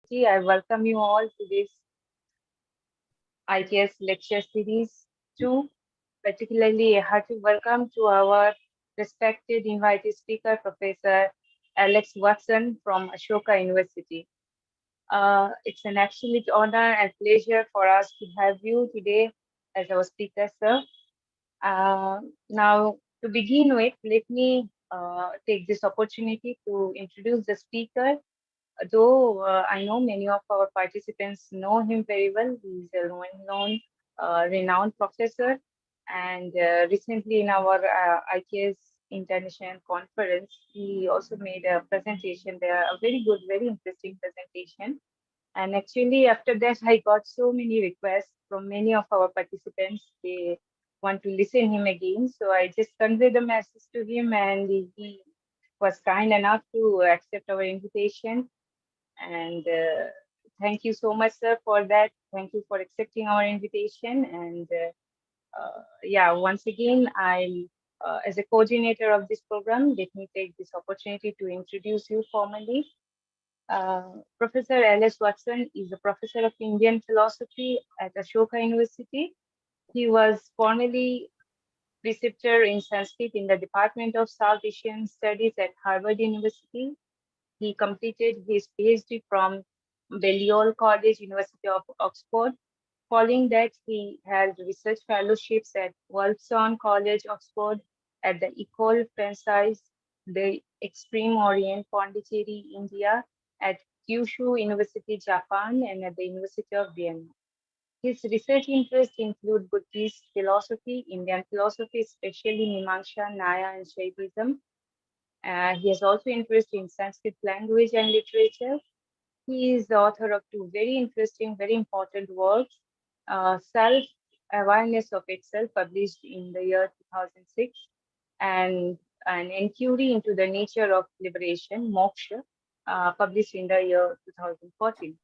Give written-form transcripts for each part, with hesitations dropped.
I welcome you all to this IKS lecture series 2, particularly a hearty welcome to our respected invited speaker, Professor Alex Watson from Ashoka University. It's an absolute honor and pleasure for us to have you today as our speaker, sir. Now, to begin with, let me take this opportunity to introduce the speaker. Though I know many of our participants know him very well, he's a well-known, renowned professor. And recently in our IKS International Conference, he also made a presentation there, a very good, very interesting presentation. And actually, after that, I got so many requests from many of our participants. They want to listen him again. So I just conveyed the message to him, and he was kind enough to accept our invitation. And thank you so much, sir, for that. Thank you for accepting our invitation. And yeah, once again, as a coordinator of this program, let me take this opportunity to introduce you formally. Professor L.S. Watson is a professor of Indian philosophy at Ashoka University. He was formerly preceptor in Sanskrit in the Department of South Asian Studies at Harvard University. He completed his PhD from Balliol College, University of Oxford. Following that, he held research fellowships at Wolfson College, Oxford, at the École Française de Extreme Orient, Pondicherry, India, at Kyushu University, Japan, and at the University of Vienna. His research interests include Buddhist philosophy, Indian philosophy, especially Mimamsa, Nyaya, and Shaivism. He has also interest in Sanskrit language and literature. He is the author of two very interesting, very important works, Self-Awareness of Itself, published in the year 2006, and an inquiry into the nature of liberation, Moksha, published in the year 2014.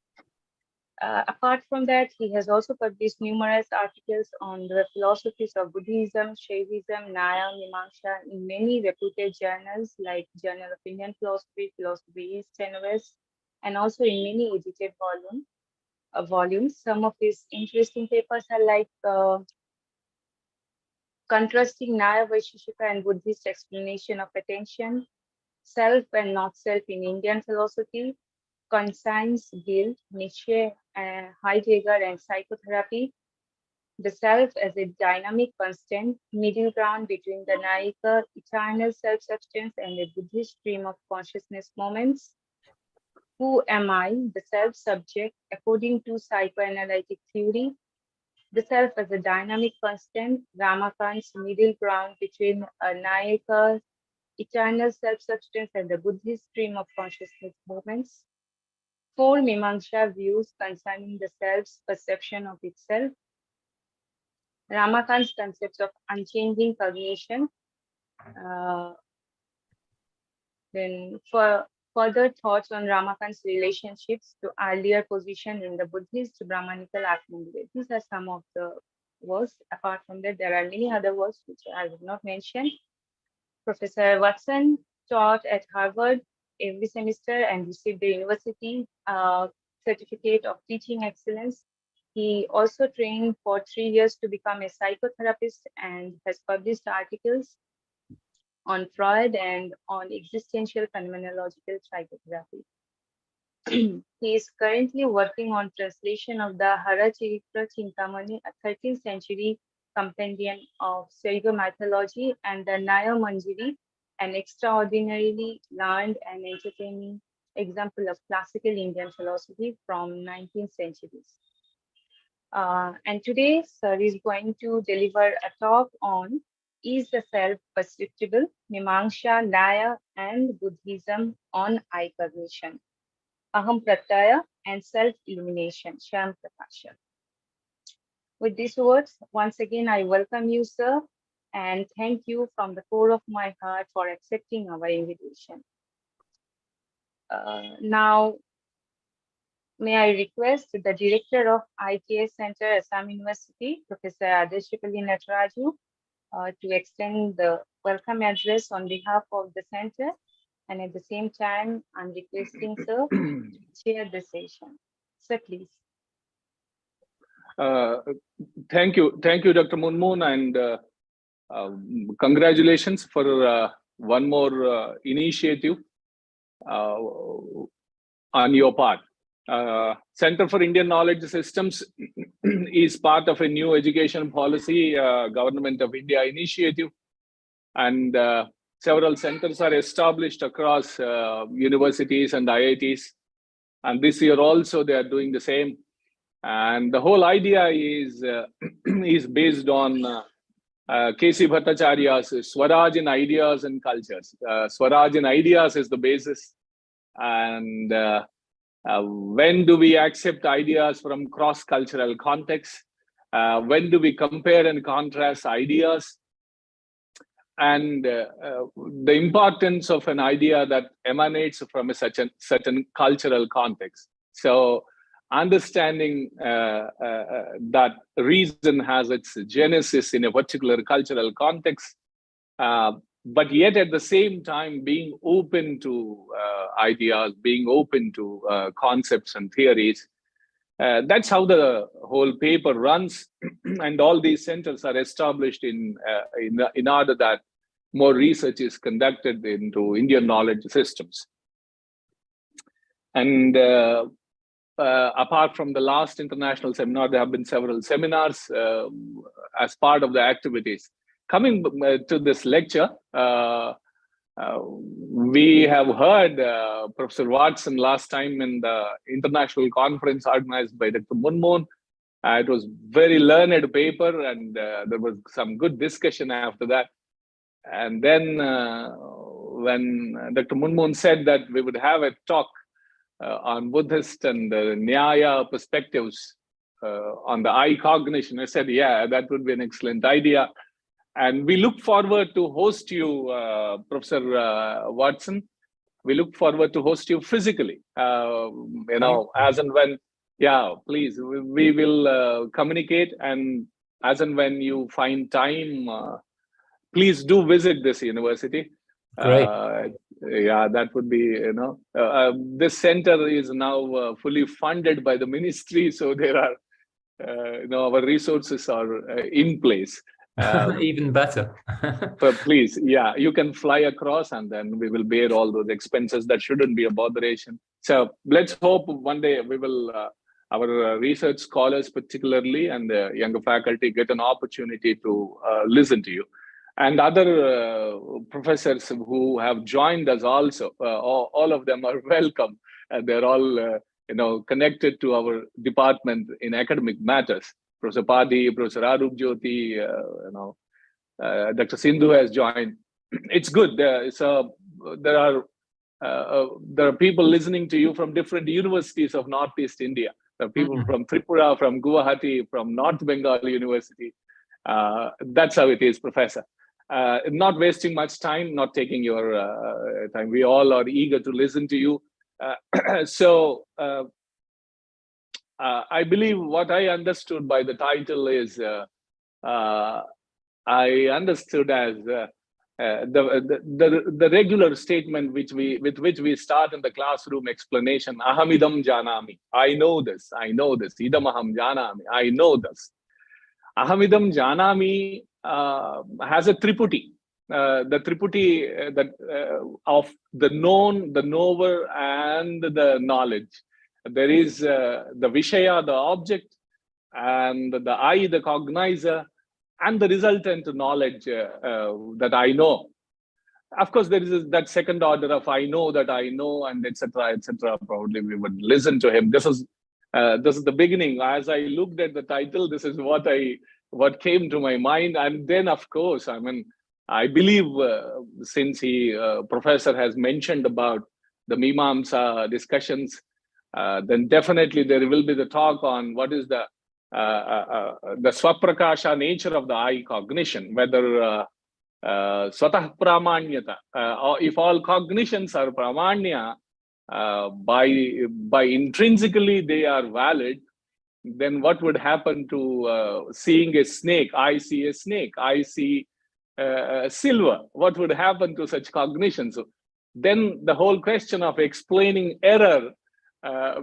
Apart from that, he has also published numerous articles on the philosophies of Buddhism, Shaivism, Nyaya, Mimamsa in many reputed journals like Journal of Indian Philosophy, Philosophy East and West, and also in many edited volumes. Some of his interesting papers are like Contrasting Nyaya Vaisheshika and Buddhist Explanation of Attention, Self and Not Self in Indian Philosophy, Conscience, Guilt, Nietzsche, Heidegger, and Psychotherapy, the self as a dynamic constant, middle ground between the Nayika, eternal self-substance, and a Buddhist stream of consciousness moments. Who am I, the self-subject, according to psychoanalytic theory? The self as a dynamic constant, Ramakant's middle ground between a Nayika, eternal self-substance, and the Buddhist stream of consciousness moments. Four Mimamsa views concerning the self's perception of itself. Ramakant's concepts of unchanging cognition. Then for further thoughts on Ramakant's relationships to earlier position in the Buddhist Brahmanical Atmanidya. These are some of the works. Apart from that, there are many other works which I will not mention. Professor Watson taught at Harvard every semester and received the university certificate of teaching excellence. He also trained for 3 years to become a psychotherapist and has published articles on Freud and on existential phenomenological psychotherapy. He is currently working on translation of the Hara Charitra Chintamani, a 13th century compendium of Saiva mythology, and the Naya Manjari, an extraordinarily learned and entertaining example of classical Indian philosophy from 19th centuries. And today, sir is going to deliver a talk on Is the Self Perceptible, Mimamsa, Nyaya, and Buddhism on eye cognition, Aham Pratyaya, and self-illumination, Sham Prakasha. With these words, once again, I welcome you, sir, and thank you from the core of my heart for accepting our invitation. Now, may I request the Director of IKS Center, Assam University, Professor Adeshipali Nataraju, to extend the welcome address on behalf of the center. And at the same time, I'm requesting Sir to chair this session. Sir, please. Uh, Thank you, Dr. Munmoon, and congratulations for one more initiative uh, on your part. Center for Indian Knowledge Systems is part of a new education policy, Government of India initiative, and several centers are established across universities and IITs. And this year also they are doing the same. And the whole idea is is based on K.C. Bhattacharya's Swaraj in Ideas and Cultures. Swaraj in Ideas is the basis. And when do we accept ideas from cross-cultural contexts? When do we compare and contrast ideas? And the importance of an idea that emanates from a certain cultural context. So understanding that reason has its genesis in a particular cultural context, but yet at the same time being open to ideas, being open to concepts and theories. That's how the whole paper runs, and all these centers are established in order that more research is conducted into Indian knowledge systems. And apart from the last international seminar, there have been several seminars as part of the activities. Coming to this lecture, we have heard Professor Watson last time in the international conference organized by Dr. Munmoon. It was very learned paper, and there was some good discussion after that. And then when Dr. Munmoon said that we would have a talk on Buddhist and Nyaya perspectives on the eye cognition, I said, yeah, that would be an excellent idea. And we look forward to host you, Professor Watson. We look forward to host you physically, as and when, yeah, please, we will communicate. And as and when you find time, please do visit this university. Great. Yeah, that would be, this center is now fully funded by the ministry. So there are, our resources are in place. Even better. But please, yeah, you can fly across, and then we will bear all those expenses. That shouldn't be a botheration. So let's hope one day we will, our research scholars particularly, and the younger faculty get an opportunity to listen to you. And other professors who have joined us also, all of them are welcome. And they're all, connected to our department in academic matters. Professor Padi, Professor Arup Jyoti, Dr. Sindhu has joined. It's good. There are people listening to you from different universities of Northeast India. There are people from Tripura, from Guwahati, from North Bengal University. That's how it is, Professor. Not wasting much time, not taking your time. We all are eager to listen to you. I believe what I understood by the title is I understood as the regular statement with which we start in the classroom explanation. Ahamidam janami. I know this. Idam aham janami. I know this. Ahamidam janami has a triputi. The triputi of the known, the knower, and the knowledge. There is the Vishaya, the object, and the I, the cognizer, and the resultant knowledge that I know. Of course, there is that second order of I know that I know, and etc., etc. Probably we would listen to him. This is the beginning. As I looked at the title, this is what came to my mind. And then, of course, I believe since professor has mentioned about the Mimamsa discussions, then definitely there will be the talk on what is the swaprakasha nature of the eye cognition, whether swatah pramanyata, or if all cognitions are pramanya, by intrinsically they are valid, then what would happen to seeing a snake? I see a snake, I see silver. What would happen to such cognitions? then the whole question of explaining error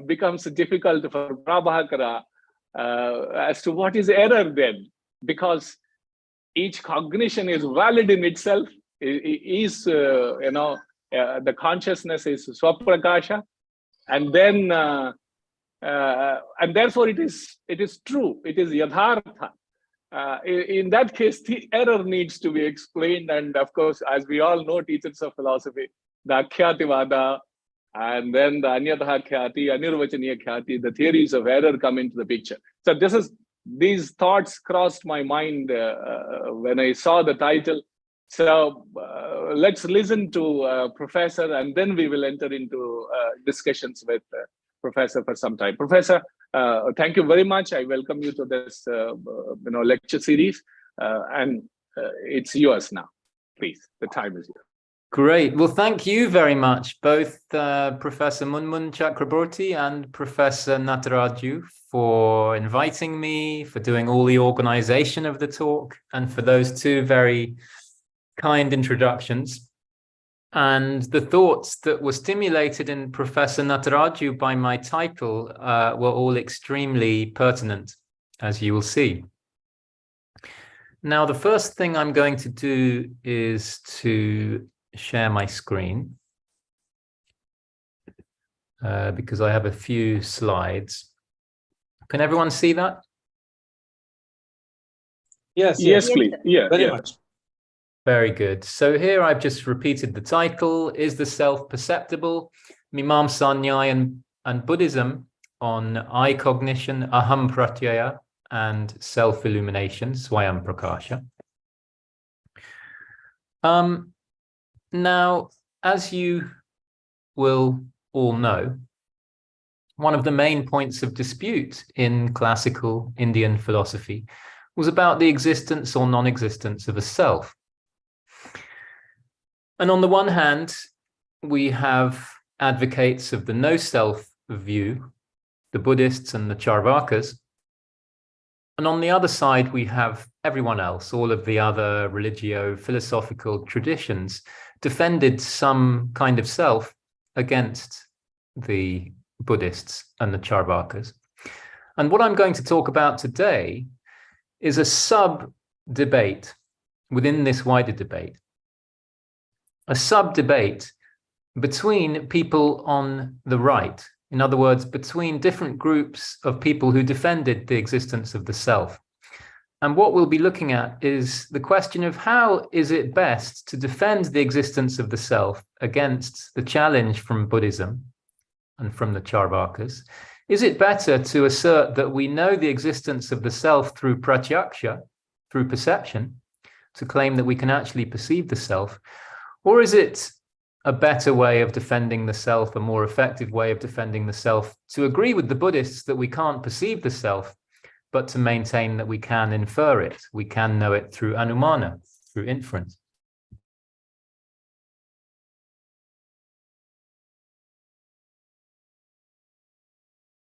becomes difficult for Prabhakara as to what is error then, because each cognition is valid in itself, the consciousness is swaprakasha, and then and therefore it is true, it is yadhartha. In that case, the error needs to be explained, and of course, as we all know, teachers of philosophy, the akhyativada, and then the anyatha khyati, anirvachaniya khyati, the theories of error come into the picture. So these thoughts crossed my mind when I saw the title. So let's listen to Professor, and then we will enter into discussions with Professor for some time. Professor, thank you very much. I welcome you to this lecture series, and it's yours now. Please, the time is yours. Great. Well, thank you very much, both Professor Munmun Chakraborty and Professor Nataraju, for inviting me, for doing all the organization of the talk, and for those two very kind introductions. And the thoughts that were stimulated in Professor Nataraju by my title were all extremely pertinent, as you will see. Now, the first thing I'm going to do is to share my screen because I have a few slides. Can everyone see that? Yes, please. Yeah, very much. Very good. So here I've just repeated the title, Is the Self Perceptible? Mimamsa Nyaya and Buddhism on I cognition, aham pratyaya, and self-illumination, swayam prakasha. Now, as you will all know, one of the main points of dispute in classical Indian philosophy was about the existence or non-existence of a self. And on the one hand, we have advocates of the no-self view, the Buddhists and the Charvakas. And on the other side, we have everyone else, all of the other religio-philosophical traditions defended some kind of self against the Buddhists and the Charvakas. And what I'm going to talk about today is a sub-debate within this wider debate, a sub-debate between people on the right, in other words, between different groups of people who defended the existence of the self. And what we'll be looking at is the question of how is it best to defend the existence of the self against the challenge from Buddhism and from the Charvakas. Is it better to assert that we know the existence of the self through pratyaksha, through perception, to claim that we can actually perceive the self? Or is it a better way of defending the self, a more effective way of defending the self, to agree with the Buddhists that we can't perceive the self, but to maintain that we can infer it, we can know it through anumana, through inference?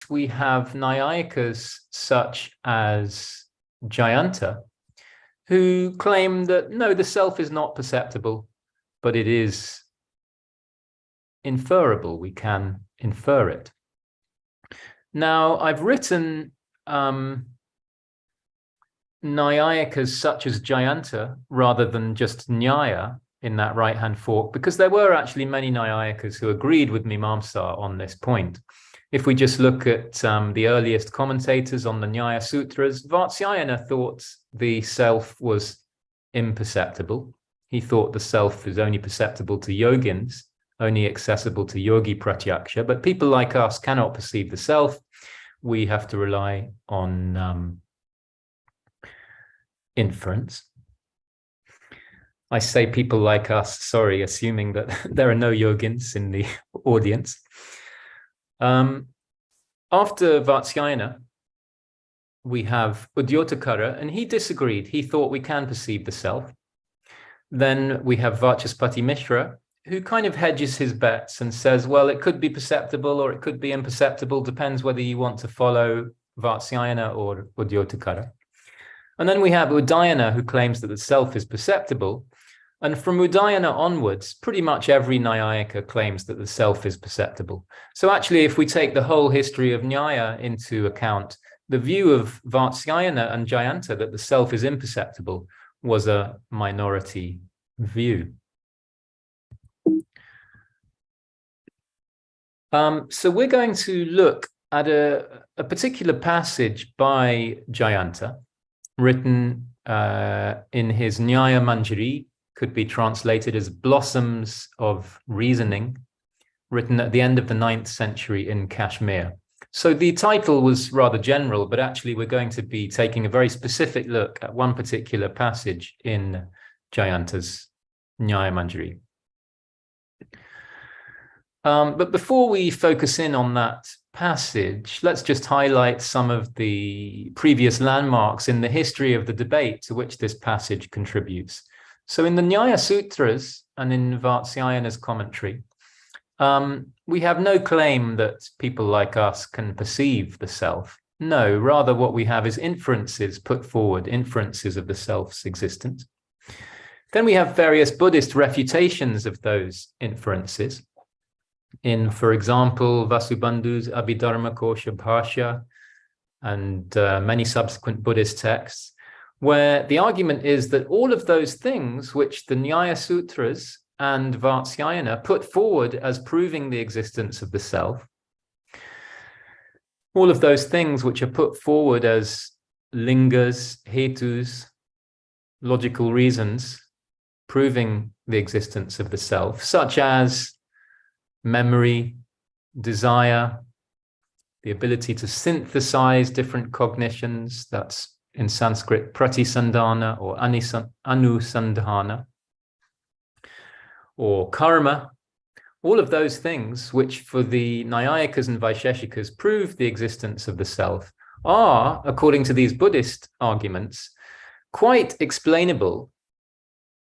We have Nyayikas such as Jayanta, who claim that no, the self is not perceptible, but it is inferable, we can infer it. Now, I've written Nyayikas such as Jayanta rather than just Nyaya in that right-hand fork, because there were actually many Nyayikas who agreed with Mimamsa on this point. If we just look at the earliest commentators on the Nyaya Sutras, Vatsyayana thought the self was imperceptible. He thought the self is only perceptible to yogins, only accessible to yogi pratyaksha, but people like us cannot perceive the self. We have to rely on inference. I say people like us, sorry, assuming that there are no yogins in the audience. After Vatsyayana, we have Udyotakara, and he disagreed. He thought we can perceive the self. Then we have Vachaspati Mishra, who kind of hedges his bets and says, well, it could be perceptible or it could be imperceptible, depends whether you want to follow Vatsyayana or Udyotakara. And then we have Udayana, who claims that the self is perceptible. And from Udayana onwards, pretty much every Nyayika claims that the self is perceptible. So actually, if we take the whole history of Nyaya into account, the view of Vatsyayana and Jayanta that the self is imperceptible was a minority view. So we're going to look at a particular passage by Jayanta, written in his Nyaya Manjari, could be translated as Blossoms of Reasoning, written at the end of the 9th century in Kashmir. So the title was rather general, but actually we're going to be taking a very specific look at one particular passage in Jayanta's Nyaya Manjari. But before we focus in on that passage, let's just highlight some of the previous landmarks in the history of the debate to which this passage contributes. So in the Nyaya Sutras and in Vatsyayana's commentary, we have no claim that people like us can perceive the self. No, rather what we have is inferences put forward, inferences of the self's existence. Then we have various Buddhist refutations of those inferences in, for example, Vasubandhu's Abhidharma Kosha Bhashya and many subsequent Buddhist texts, where the argument is that all of those things which the Nyaya Sutras and Vatsyayana put forward as proving the existence of the self, all of those things which are put forward as lingas, hetus, logical reasons proving the existence of the self, such as memory, desire, the ability to synthesize different cognitions, that's in Sanskrit pratisandhana or anusandhana, or karma, all of those things which for the Nyayikas and Vaisheshikas prove the existence of the self are, according to these Buddhist arguments, quite explainable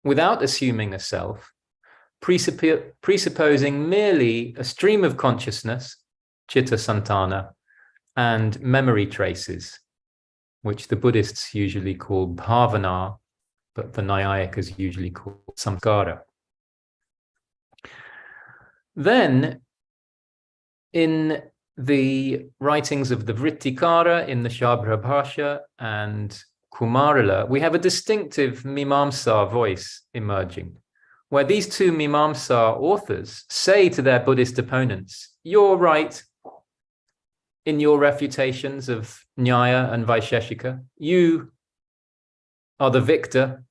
without assuming a self, presupposing merely a stream of consciousness, chitta santana, and memory traces, which the Buddhists usually call bhavana, but the Nyayikas usually call samskara. Then, in the writings of the Vrittikara, in the Shabra Bhashya and Kumarila, we have a distinctive Mimamsa voice emerging, where these two Mimamsa authors say to their Buddhist opponents, you're right in your refutations of Nyaya and Vaisheshika. You are the victor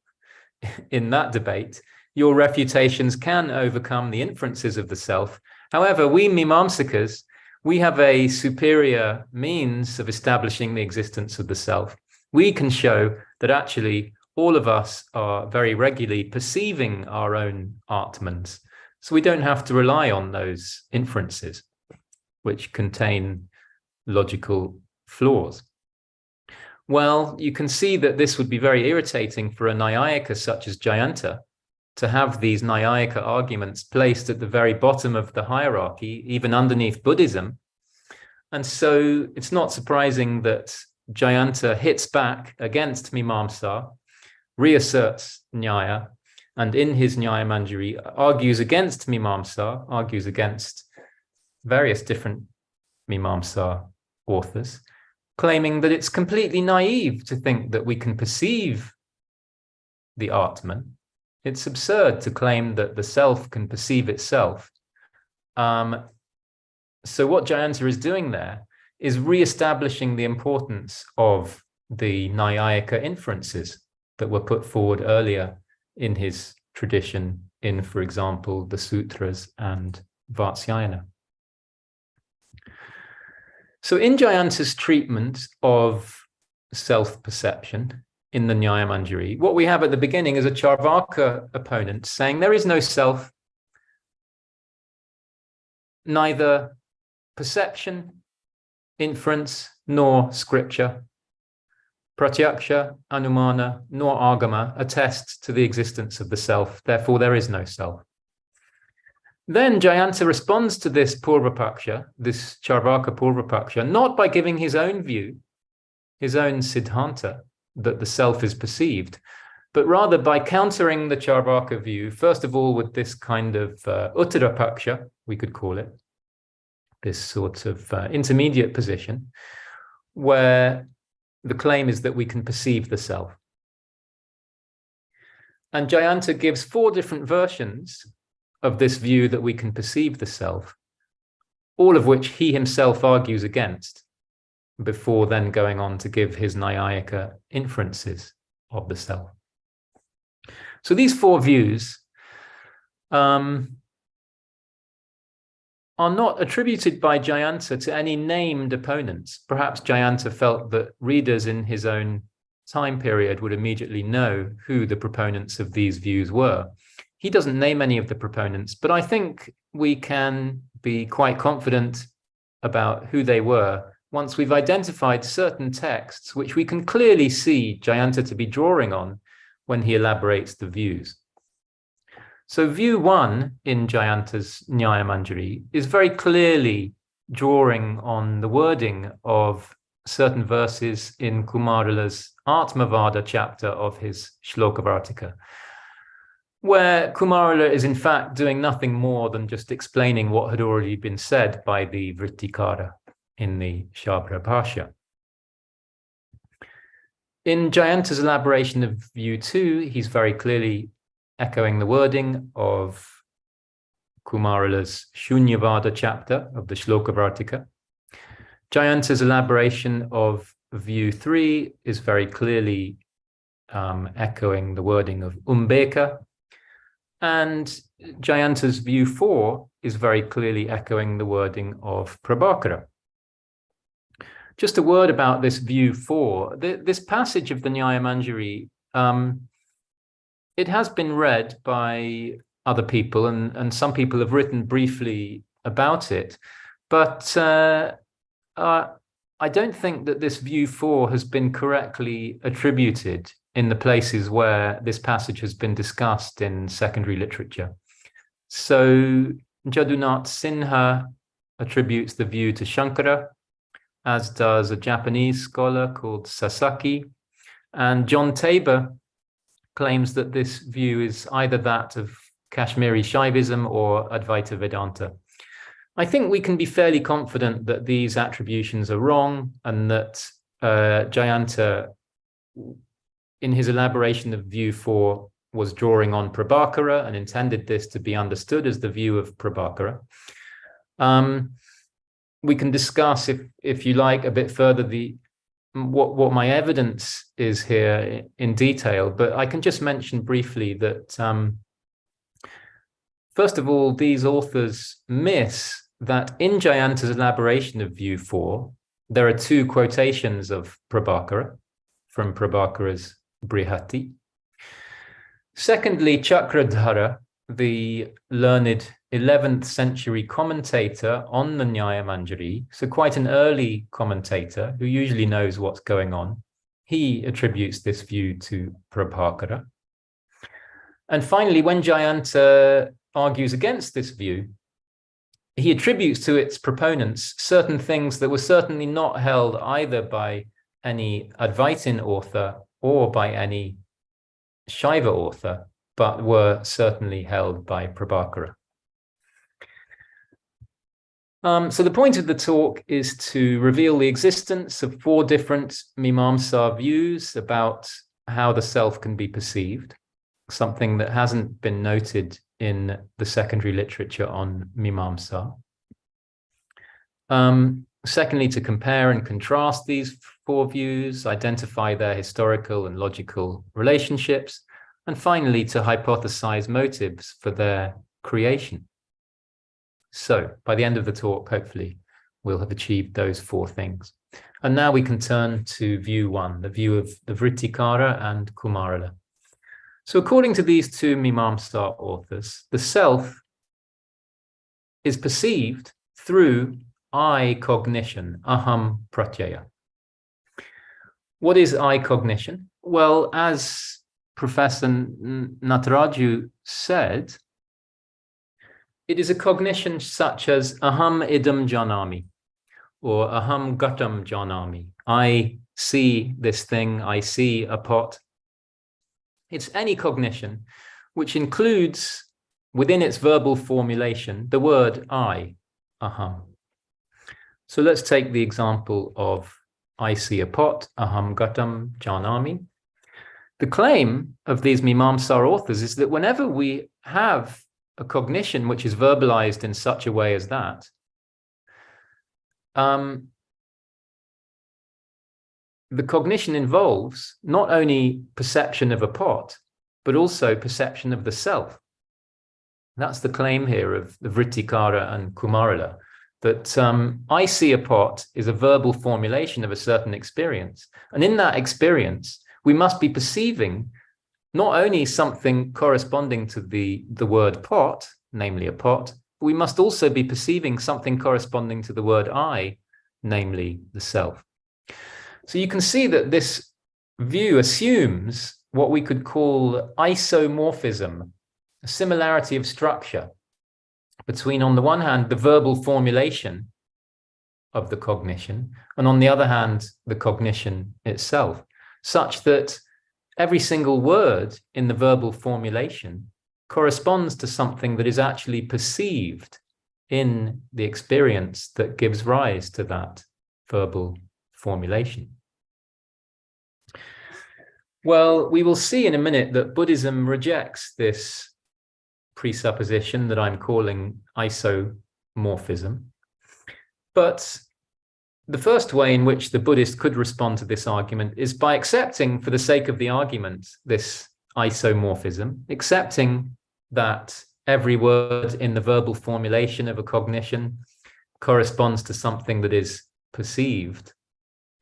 in that debate. Your refutations can overcome the inferences of the self. However, we Mimamsakas, we have a superior means of establishing the existence of the self. We can show that actually all of us are very regularly perceiving our own Atmans. So we don't have to rely on those inferences, which contain logical flaws. Well, you can see that this would be very irritating for a Nyayika such as Jayanta to have these Nyayika arguments placed at the very bottom of the hierarchy, even underneath Buddhism. And so it's not surprising that Jayanta hits back against Mimamsa, reasserts Nyaya, and in his Nyaya Manjari argues against Mimamsa, argues against various different Mimamsa authors, claiming that it's completely naive to think that we can perceive the Atman. It's absurd to claim that the self can perceive itself. So what Jayanta is doing there is re-establishing the importance of the Nyayika inferences that were put forward earlier in his tradition in, for example, the Sutras and Vatsyayana. So in Jayanta's treatment of self-perception in the Nyaya Manjari, what we have at the beginning is a Charvaka opponent saying there is no self, neither perception, inference, nor scripture, pratyaksha, anumana, nor agama attest to the existence of the self. Therefore, there is no self. Then Jayanta responds to this Purvapaksha, this Charvaka Purvapaksha, not by giving his own view, his own siddhanta, that the self is perceived, but rather by countering the Charvaka view, first of all, with this kind of Uttarapaksha, we could call it, this sort of intermediate position, where the claim is that we can perceive the self. And Jayanta gives 4 different versions of this view that we can perceive the self, all of which he himself argues against, before then going on to give his Nyayika inferences of the self. So these 4 views are not attributed by Jayanta to any named opponents. Perhaps Jayanta felt that readers in his own time period would immediately know who the proponents of these views were. He doesn't name any of the proponents, but I think we can be quite confident about who they were once we've identified certain texts which we can clearly see Jayanta to be drawing on when he elaborates the views. So view 1 in Jayanta's Nyaya Manjari is very clearly drawing on the wording of certain verses in Kumarala's Atmavada chapter of his Shlokavartika, where Kumarala is in fact doing nothing more than just explaining what had already been said by the Vrittikara in the Shabra Bhashya. In Jayanta's elaboration of view 2, he's very clearly echoing the wording of Kumarala's Shunyavada chapter of the Shlokavartika. Jayanta's elaboration of view 3 is very clearly echoing the wording of Umbeka, and Jayanta's view 4 is very clearly echoing the wording of Prabhakara. Just a word about this view 4. This passage of the Nyaya Manjari, it has been read by other people, and some people have written briefly about it, but I don't think that this view 4 has been correctly attributed in the places where this passage has been discussed in secondary literature. So Jadunath Sinha attributes the view to Shankara, as does a Japanese scholar called Sasaki, and John Tabor claims that this view is either that of Kashmiri Shaivism or Advaita Vedanta. I think we can be fairly confident that these attributions are wrong, and that Jayanta, in his elaboration of view 4, was drawing on Prabhakara and intended this to be understood as the view of Prabhakara. We can discuss, if you like, a bit further what my evidence is here in detail, but I can just mention briefly that first of all, these authors miss that in Jayanta's elaboration of view 4, there are 2 quotations of Prabhakara from Prabhakara's Brihati. Secondly, Chakradhara, the learned 11th century commentator on the Nyaya Manjari, so quite an early commentator who usually knows what's going on, he attributes this view to Prabhakara. And finally, when Jayanta argues against this view, he attributes to its proponents certain things that were certainly not held either by any Advaitin author or by any Shaiva author, but were certainly held by Prabhakara. So the point of the talk is to reveal the existence of 4 different Mimamsa views about how the self can be perceived, something that hasn't been noted in the secondary literature on Mimamsa. Secondly, to compare and contrast these 4 views, identify their historical and logical relationships, and finally, to hypothesize motives for their creation. So, by the end of the talk, hopefully, we'll have achieved those 4 things. And now we can turn to view 1, the view of the Vrittikara and Kumarala. So according to these 2 Mimamsa authors, the self is perceived through I cognition, aham pratyaya. What is I cognition? Well, as Professor Nataraju said, it is a cognition such as aham idam janami, or aham gatam janami. I see this thing, I see a pot. It's any cognition which includes within its verbal formulation the word I, aham. So let's take the example of I see a pot, aham gatam janami. The claim of these Mimamsa authors is that whenever we have a cognition which is verbalized in such a way as that, the cognition involves not only perception of a pot, but also perception of the self. That's the claim here of the Vrittikara and Kumarila, that I see a pot is a verbal formulation of a certain experience. And in that experience, we must be perceiving not only something corresponding to the word pot, namely a pot, but we must also be perceiving something corresponding to the word I, namely the self. So you can see that this view assumes what we could call isomorphism, a similarity of structure between, on the one hand, the verbal formulation of the cognition, and on the other hand, the cognition itself, such that every single word in the verbal formulation corresponds to something that is actually perceived in the experience that gives rise to that verbal formulation. Well, we will see in a minute that Buddhism rejects this presupposition that I'm calling isomorphism. But the first way in which the Buddhist could respond to this argument is by accepting, for the sake of the argument, this isomorphism, accepting that every word in the verbal formulation of a cognition corresponds to something that is perceived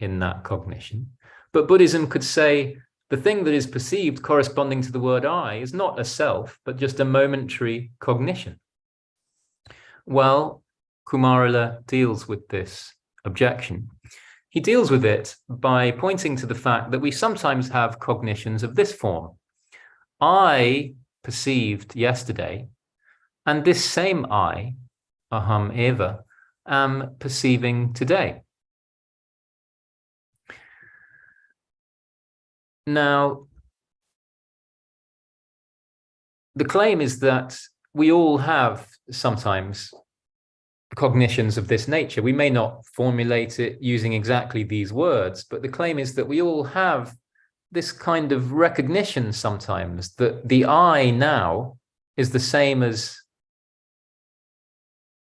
in that cognition. But Buddhism could say the thing that is perceived corresponding to the word I is not a self, but just a momentary cognition. Well, Kumarila deals with this objection. He deals with it by pointing to the fact that we sometimes have cognitions of this form. I perceived yesterday, and this same I, aham eva, am perceiving today. Now, the claim is that we all have sometimes cognitions of this nature. We may not formulate it using exactly these words, but the claim is that we all have this kind of recognition sometimes that the I now is the same as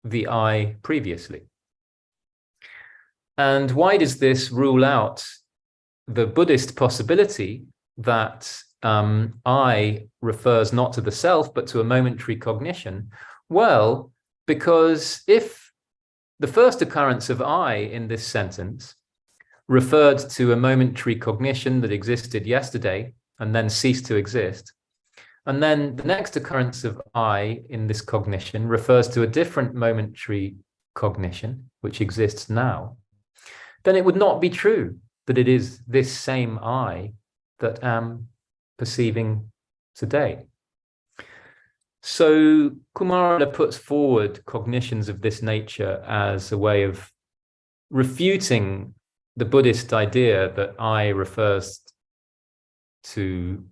the I previously. And why does this rule out the Buddhist possibility that I refers not to the self, but to a momentary cognition? Well, because if the first occurrence of I in this sentence referred to a momentary cognition that existed yesterday and then ceased to exist, and then the next occurrence of I in this cognition refers to a different momentary cognition which exists now, then it would not be true that it is this same I that am perceiving today. So Kumarila puts forward cognitions of this nature as a way of refuting the Buddhist idea that I refers to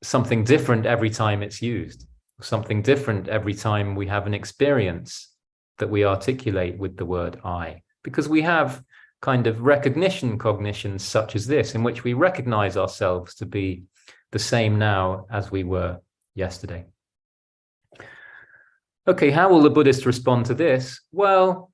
something different every time it's used, something different every time we have an experience that we articulate with the word I, because we have kind of recognition cognitions such as this, in which we recognize ourselves to be the same now as we were yesterday. Okay, how will the Buddhist respond to this? Well,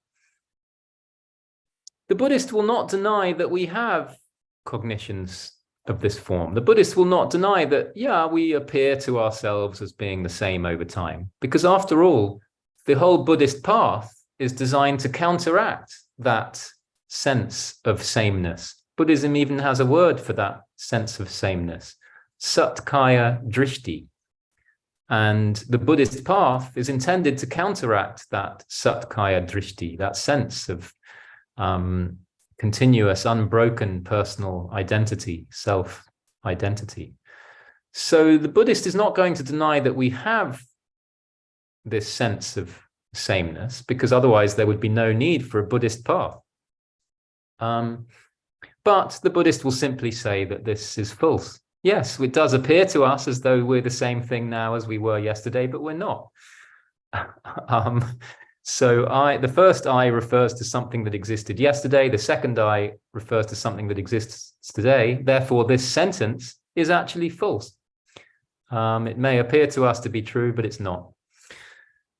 the Buddhist will not deny that we have cognitions of this form. The Buddhist will not deny that, yeah, we appear to ourselves as being the same over time, because after all, the whole Buddhist path is designed to counteract that sense of sameness. Buddhism even has a word for that sense of sameness, satkaya drishti. And the Buddhist path is intended to counteract that satkaya drishti, that sense of continuous, unbroken personal identity, self-identity. So the Buddhist is not going to deny that we have this sense of sameness, because otherwise there would be no need for a Buddhist path. But the Buddhist will simply say that this is false, Yes, it does appear to us as though we're the same thing now as we were yesterday, but we're not. So the first I refers to something that existed yesterday. The second I refers to something that exists today. Therefore, this sentence is actually false. It may appear to us to be true, but it's not.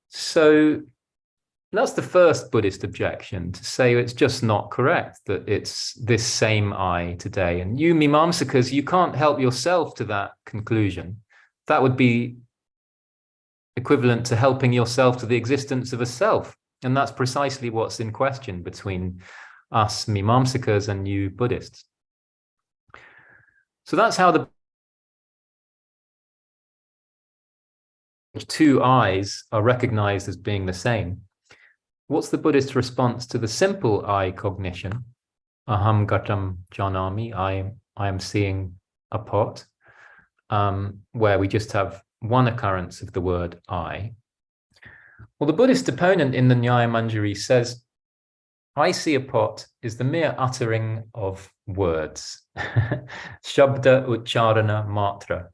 So that's the first Buddhist objection, to say it's just not correct, that it's this same I today. And you Mimamsakas, you can't help yourself to that conclusion. That would be equivalent to helping yourself to the existence of a self. And that's precisely what's in question between us Mimamsakas and you Buddhists. So that's how the two I's are recognized as being the same. What's the Buddhist response to the simple I cognition? Aham gatam janami, I am seeing a pot, where we just have one occurrence of the word I. Well, the Buddhist opponent in the Nyaya Manjari says, I see a pot is the mere uttering of words. Shabda ucharana matra.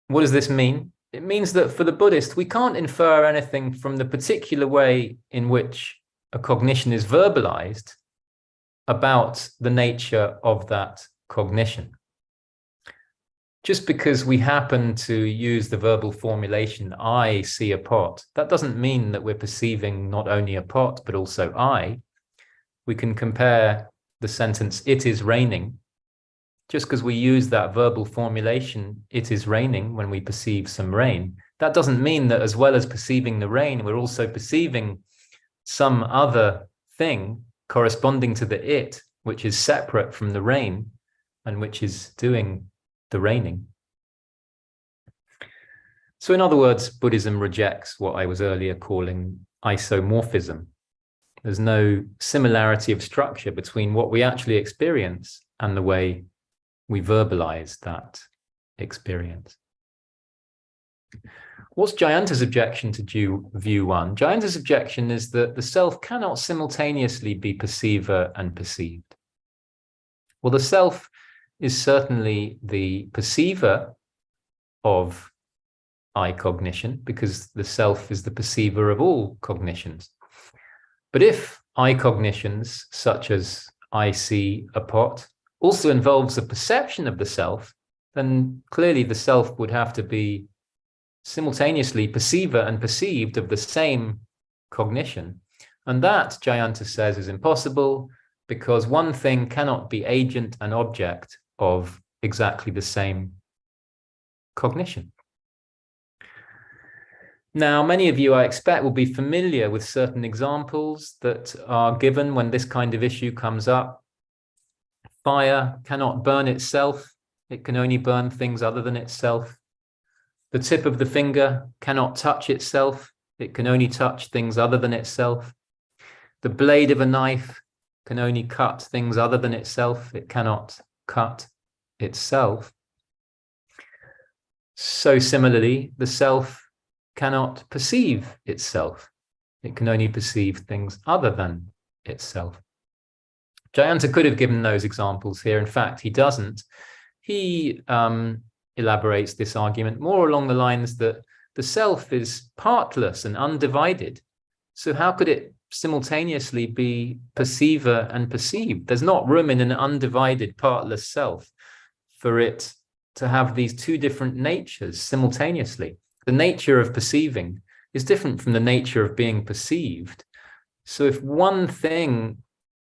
What does this mean? It means that for the Buddhist, we can't infer anything from the particular way in which a cognition is verbalized about the nature of that cognition. Just because we happen to use the verbal formulation, I see a pot, that doesn't mean that we're perceiving not only a pot, but also I. We can compare the sentence, it is raining. Just because we use that verbal formulation, it is raining, when we perceive some rain, that doesn't mean that as well as perceiving the rain, we're also perceiving some other thing corresponding to the it, which is separate from the rain and which is doing the raining. So in other words, Buddhism rejects what I was earlier calling isomorphism. There's no similarity of structure between what we actually experience and the way we verbalize that experience. What's Jayanta's objection to view one? Jayanta's objection is that the self cannot simultaneously be perceiver and perceived. Well, the self is certainly the perceiver of I cognition, because the self is the perceiver of all cognitions. But if I cognitions, such as I see a pot, also involves a perception of the self, then clearly the self would have to be simultaneously perceiver and perceived of the same cognition. And that, Jayanta says, is impossible, because one thing cannot be agent and object of exactly the same cognition. Now, many of you, I expect, will be familiar with certain examples that are given when this kind of issue comes up. Fire cannot burn itself. It can only burn things other than itself. The tip of the finger cannot touch itself. It can only touch things other than itself. The blade of a knife can only cut things other than itself. It cannot cut itself. So similarly, the self cannot perceive itself. It can only perceive things other than itself. Jayanta could have given those examples here. In fact, he doesn't. He elaborates this argument more along the lines that the self is partless and undivided. So how could it simultaneously be perceiver and perceived? There's not room in an undivided, partless self for it to have these two different natures simultaneously. The nature of perceiving is different from the nature of being perceived. So if one thing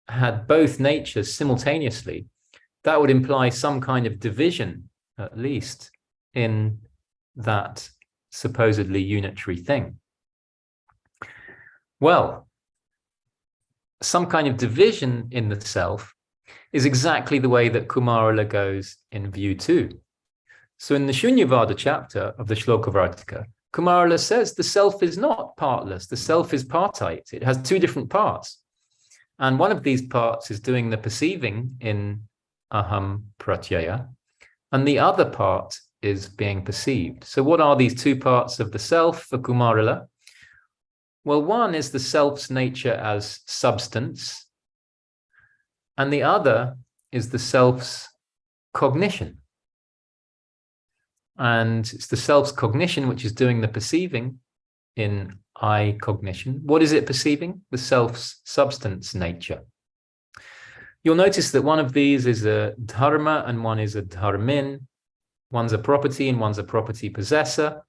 had both natures simultaneously, that would imply some kind of division, at least, in that supposedly unitary thing. Well, some kind of division in the self is exactly the way that Kumarila goes in view 2. So in the Shunyavada chapter of the Shlokavartika, Kumarila says the self is not partless, the self is partite. It has two different parts. And one of these parts is doing the perceiving in aham pratyaya, and the other part is being perceived. So what are these two parts of the self for Kumarila? Well, one is the self's nature as substance, and the other is the self's cognition. and it's the self's cognition which is doing the perceiving in I cognition. What is it perceiving? The self's substance nature. You'll notice that one of these is a dharma and one is a dharmin. One's a property and one's a property possessor.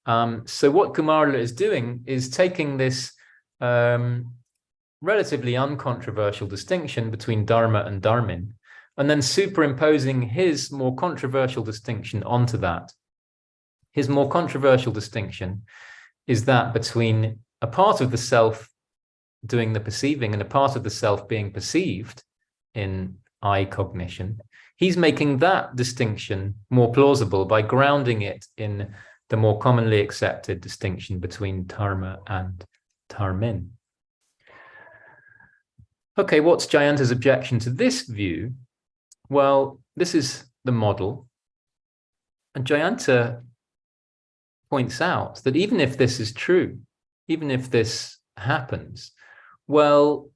So what Kumarila is doing is taking this relatively uncontroversial distinction between dharma and dharmin, and then superimposing his more controversial distinction onto that. His more controversial distinction is that between a part of the self doing the perceiving and a part of the self being perceived in I cognition. He's making that distinction more plausible by grounding it in the more commonly accepted distinction between dharma and dharmin. Okay, what's Jayanta's objection to this view? Well, this is the model. And Jayanta points out that even if this is true, even if this happens, well,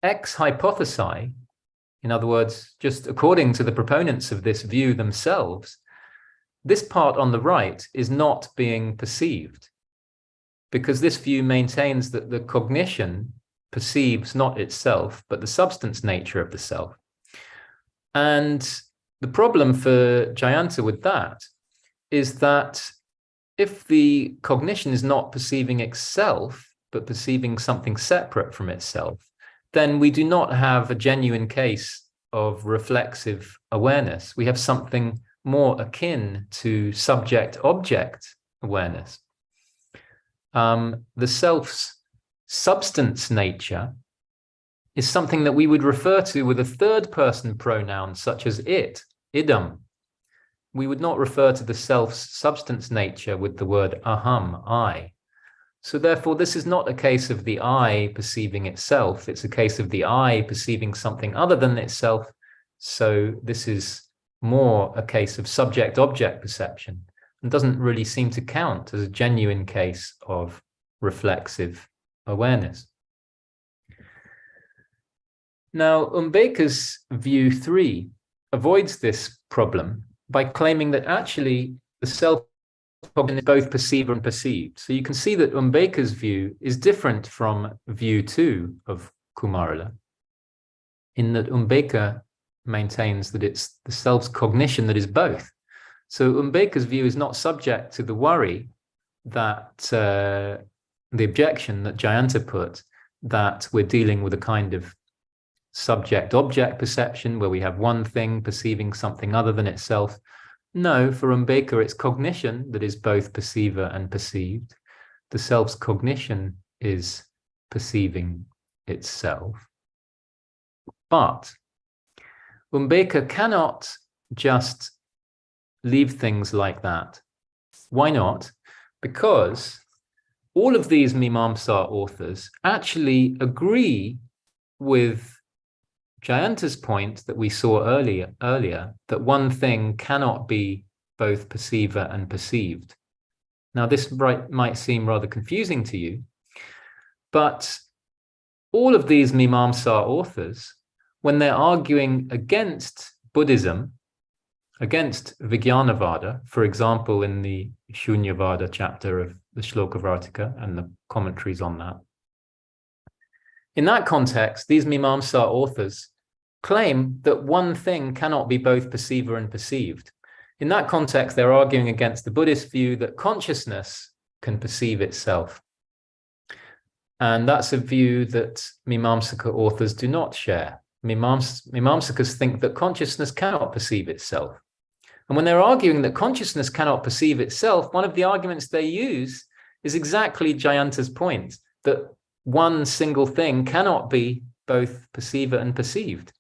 ex hypothesi, in other words, just according to the proponents of this view themselves, this part on the right is not being perceived, because this view maintains that the cognition perceives not itself, but the substance nature of the self. And the problem for Jayanta with that is that if the cognition is not perceiving itself, but perceiving something separate from itself, then we do not have a genuine case of reflexive awareness. We have something more akin to subject-object awareness. The self's substance nature is something that we would refer to with a third-person pronoun, such as it, idam. We would not refer to the self's substance nature with the word aham, I. So therefore, this is not a case of the I perceiving itself. It's a case of the I perceiving something other than itself. So this is more a case of subject-object perception and doesn't really seem to count as a genuine case of reflexive awareness. Now, Umbeka's view 3 avoids this problem by claiming that actually the self is both perceiver and perceived. So you can see that Umbeka's view is different from view 2 of Kumarila, in that Umbeka maintains that it's the self's cognition that is both. So Umbeka's view is not subject to the worry that the objection that Jayanta put, that we're dealing with a kind of subject-object perception where we have one thing perceiving something other than itself. No, for Umbeka, it's cognition that is both perceiver and perceived. The self's cognition is perceiving itself. But Umbeka cannot just leave things like that. Why not? Because all of these Mimamsa authors actually agree with Jayanta's point that we saw earlier, that one thing cannot be both perceiver and perceived. Now, this might seem rather confusing to you, but all of these Mimamsa authors, when they're arguing against Buddhism, against Vijnanavada, for example, in the Shunyavada chapter of the Shlokavartika and the commentaries on that, in that context, these Mimamsa authors claim that one thing cannot be both perceiver and perceived. In that context, they're arguing against the Buddhist view that consciousness can perceive itself. And that's a view that Mimamsaka authors do not share. Mimamsakas think that consciousness cannot perceive itself. And when they're arguing that consciousness cannot perceive itself, one of the arguments they use is exactly Jayanta's point, that one single thing cannot be both perceiver and perceived.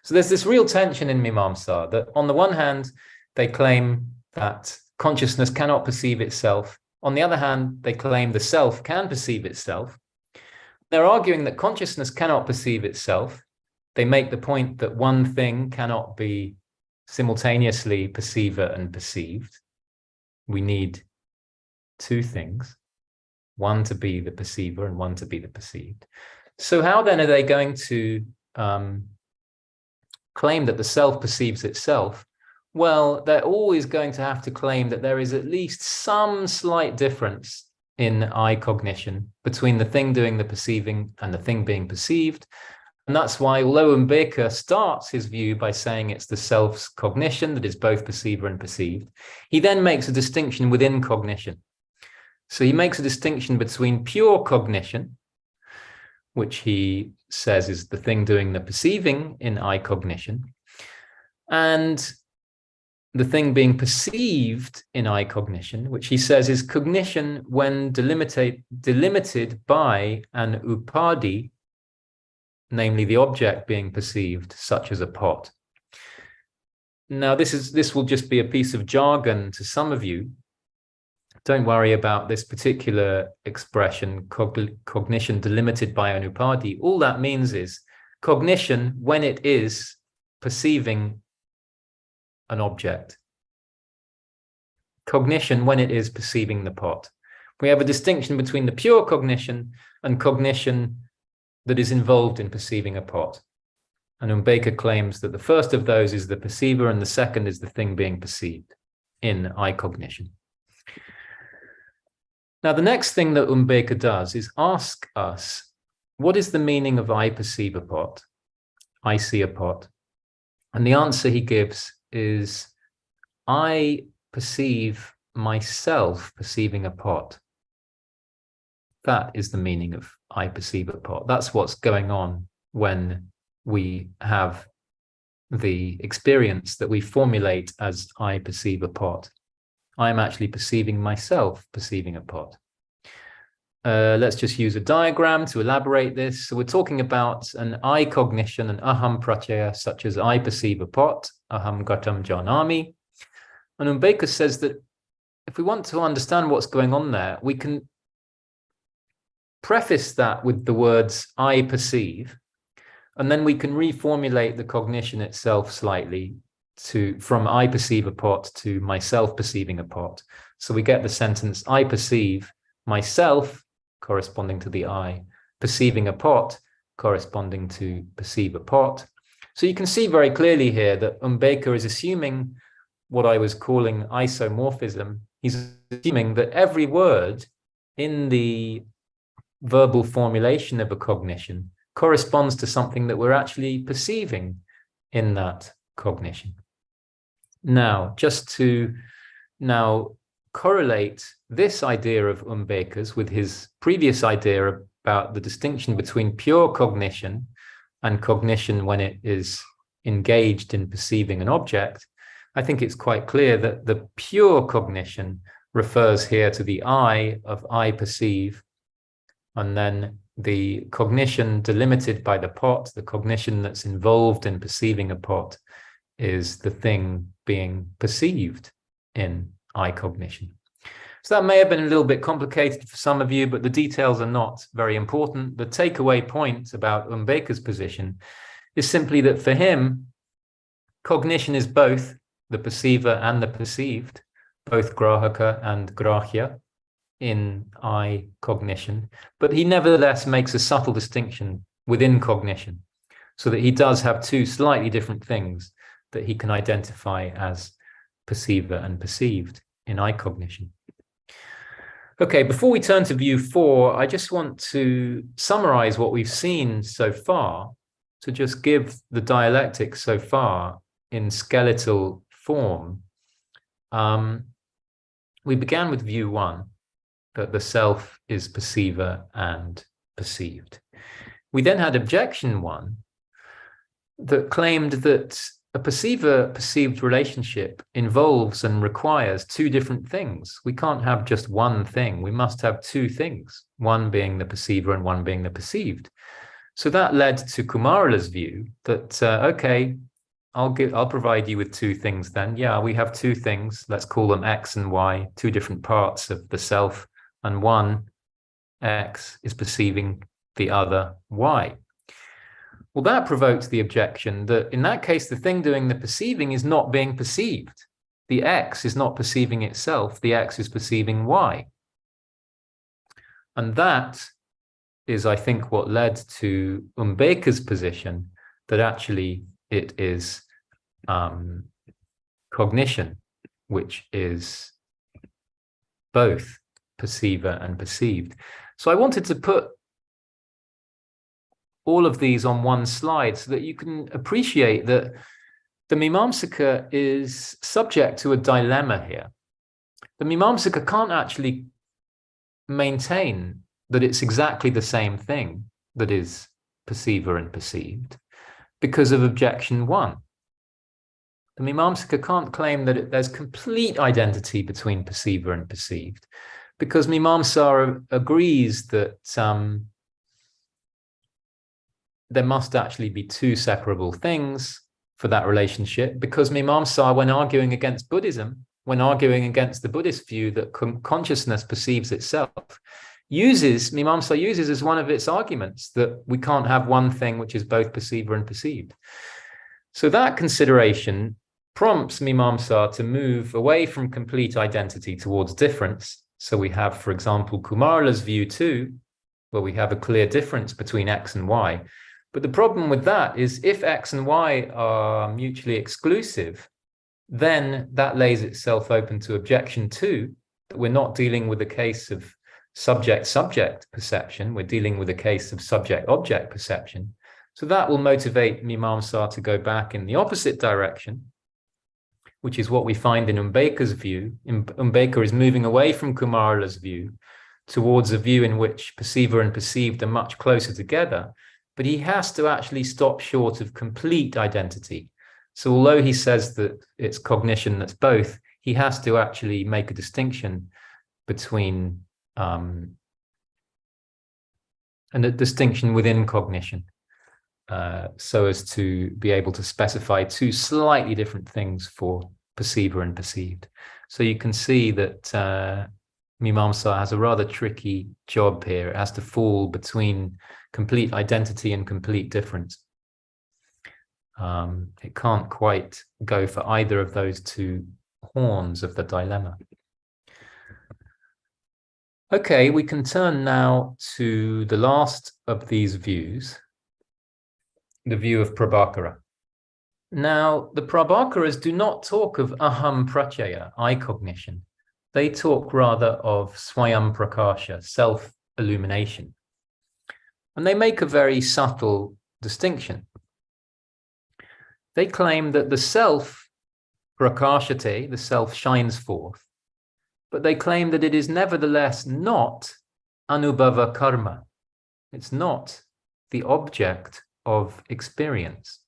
So there's this real tension in Mimamsa, that on the one hand, they claim that consciousness cannot perceive itself. On the other hand, they claim the self can perceive itself. They're arguing that consciousness cannot perceive itself. They make the point that one thing cannot be simultaneously perceiver and perceived. We need two things, one to be the perceiver and one to be the perceived. So how then are they going to claim that the self perceives itself Well, they're always going to have to claim that there is at least some slight difference in I cognition between the thing doing the perceiving and the thing being perceived. And that's why, although Mbeka starts his view by saying it's the self's cognition that is both perceiver and perceived, he then makes a distinction within cognition. So he makes a distinction between pure cognition, which he says is the thing doing the perceiving in I cognition, and the thing being perceived in I cognition, which he says is cognition when delimited by an upadhi, namely the object being perceived, such as a pot. Now, this will just be a piece of jargon to some of you. Don't worry about this particular expression, cognition delimited by an upadhi. All that means is cognition when it is perceiving an object. Cognition when it is perceiving the pot. We have a distinction between the pure cognition and cognition that is involved in perceiving a pot. And Mbeka claims that the first of those is the perceiver and the second is the thing being perceived in I cognition. Now, the next thing that Mbeka does is ask us, what is the meaning of I perceive a pot? I see a pot. And the answer he gives is, I perceive myself perceiving a pot. That is the meaning of I perceive a pot. That's what's going on when we have the experience that we formulate as I perceive a pot. I'm actually perceiving myself perceiving a pot. Let's just use a diagram to elaborate this. So we're talking about an I cognition, an aham pratyaya, such as I perceive a pot, aham gatam janami. And Mbeka says that if we want to understand what's going on there, we can preface that with the words I perceive, and then we can reformulate the cognition itself slightly from I perceive a pot to myself perceiving a pot. So we get the sentence, I perceive myself, corresponding to the I, perceiving a pot, corresponding to perceive a pot. So you can see very clearly here that Mbeka is assuming what I was calling isomorphism. He's assuming that every word in the verbal formulation of a cognition corresponds to something that we're actually perceiving in that cognition. Now, just to correlate this idea of Mbeka's with his previous idea about the distinction between pure cognition and cognition when it is engaged in perceiving an object, I think it's quite clear that the pure cognition refers here to the I of I perceive, and then the cognition delimited by the pot, the cognition that's involved in perceiving a pot, is the thing being perceived in I cognition. So that may have been a little bit complicated for some of you, but the details are not very important. The takeaway point about Mbeka's position is simply that for him, cognition is both the perceiver and the perceived, both grahaka and grahya in I cognition, but he nevertheless makes a subtle distinction within cognition so that he does have two slightly different things that he can identify as perceiver and perceived in I cognition. Okay, before we turn to view 4, I just want to summarize what we've seen so far, to just give the dialectic so far in skeletal form. We began with view 1, that the self is perceiver and perceived. We then had objection 1 that claimed that a perceiver-perceived relationship involves and requires two different things. We can't have just one thing. We must have two things, one being the perceiver and one being the perceived. So that led to Kumarala's view that, okay, I'll provide you with two things then. Yeah, we have two things. Let's call them X and Y, two different parts of the self, and one, X, is perceiving the other, Y. Well, that provokes the objection that in that case, the thing doing the perceiving is not being perceived. The X is not perceiving itself. The X is perceiving Y. And that is, I think, what led to Mbeka's position that actually it is cognition, which is both perceiver and perceived. So I wanted to put all of these on one slide so that you can appreciate that the Mimamsaka is subject to a dilemma here. The Mimamsaka can't actually maintain that it's exactly the same thing that is perceiver and perceived because of objection 1. The Mimamsaka can't claim that there's complete identity between perceiver and perceived because Mimamsa agrees that there must actually be two separable things for that relationship, because Mimamsa, when arguing against Buddhism, when arguing against the Buddhist view that consciousness perceives itself, Mimamsa uses as one of its arguments that we can't have one thing which is both perceiver and perceived. So that consideration prompts Mimamsa to move away from complete identity towards difference. So we have, for example, Kumarala's view too, where we have a clear difference between X and Y. But the problem with that is if X and Y are mutually exclusive, then that lays itself open to objection 2, that we're not dealing with a case of subject-subject perception, we're dealing with a case of subject-object perception. So that will motivate Mimamsa to go back in the opposite direction, which is what we find in Umbeka's view. Umbeka is moving away from Kumarala's view towards a view in which perceiver and perceived are much closer together, but he has to actually stop short of complete identity. So although he says that it's cognition that's both, he has to actually make a distinction between, and a distinction within cognition, so as to be able to specify two slightly different things for perceiver and perceived. So you can see that Mimamsa has a rather tricky job here. It has to fall between complete identity and complete difference. It can't quite go for either of those two horns of the dilemma. Okay, we can turn now to the last of these views, the view of Prabhakara. Now, the Prabhakaras do not talk of aham pratyaya, I cognition. They talk rather of swayam prakasha, self-illumination. And they make a very subtle distinction. They claim that the self, prakashate, the self shines forth, but they claim that it is nevertheless not anubhava karma. It's not the object of experience.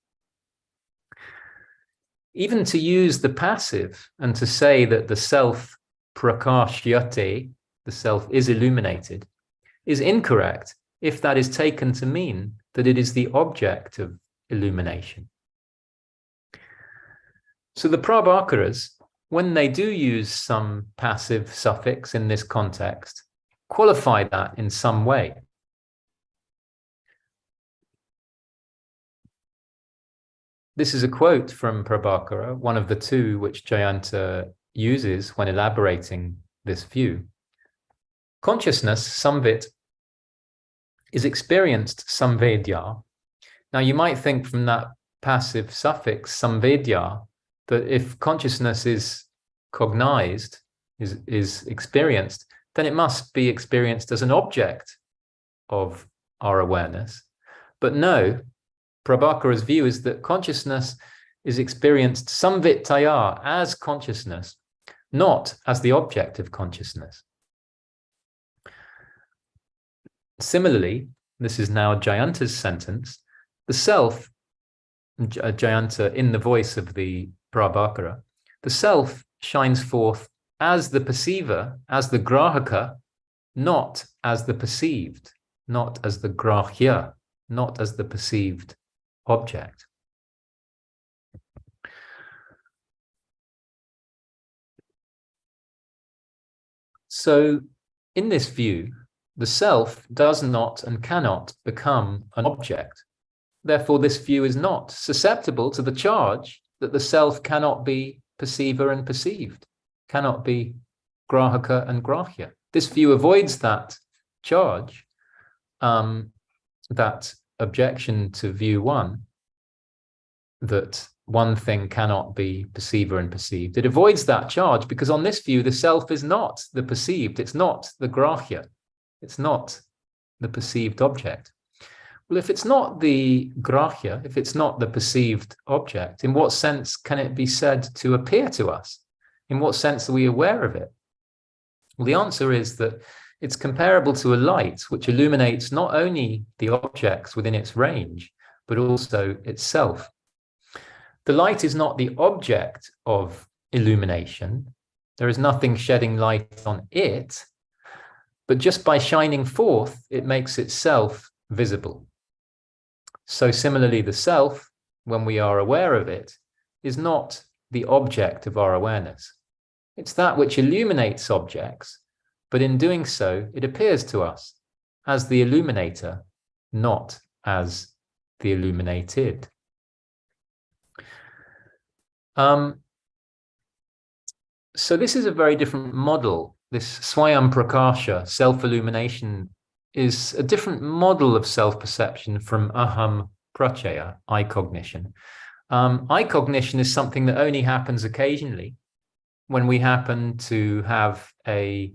Even to use the passive and to say that the self prakashyate, the self is illuminated, is incorrect if that is taken to mean that it is the object of illumination. So the Prabhakaras, when they do use some passive suffix in this context, qualify that in some way. This is a quote from Prabhakara, one of the two which Jayanta uses when elaborating this view. Consciousness, samvit, is experienced samvedya. Now you might think from that passive suffix samvedya that if consciousness is cognized, is experienced, then it must be experienced as an object of our awareness. But no, Prabhakara's view is that consciousness is experienced samvitaya, as consciousness, not as the object of consciousness. Similarly, this is now Jayanta's sentence, the self, Jayanta in the voice of the Prabhakara, the self shines forth as the perceiver, as the grahaka, not as the perceived, not as the grahya, not as the perceived object. So in this view, the self does not and cannot become an object. Therefore, this view is not susceptible to the charge that the self cannot be perceiver and perceived, cannot be grahaka and grahya. This view avoids that charge, that objection to view 1, that one thing cannot be perceiver and perceived. It avoids that charge because on this view, the self is not the perceived, it's not the grahya, it's not the perceived object. Well, if it's not the grahya, if it's not the perceived object, in what sense can it be said to appear to us? In what sense are we aware of it? Well, the answer is that it's comparable to a light which illuminates not only the objects within its range, but also itself. The light is not the object of illumination. There is nothing shedding light on it, but just by shining forth, it makes itself visible. So similarly, the self, when we are aware of it, is not the object of our awareness. It's that which illuminates objects, but in doing so, it appears to us as the illuminator, not as the illuminated. So this is a very different model. This Swayam Prakasha, self-illumination, is a different model of self-perception from aham prachaya, I-cognition. I-cognition is something that only happens occasionally when we happen to have a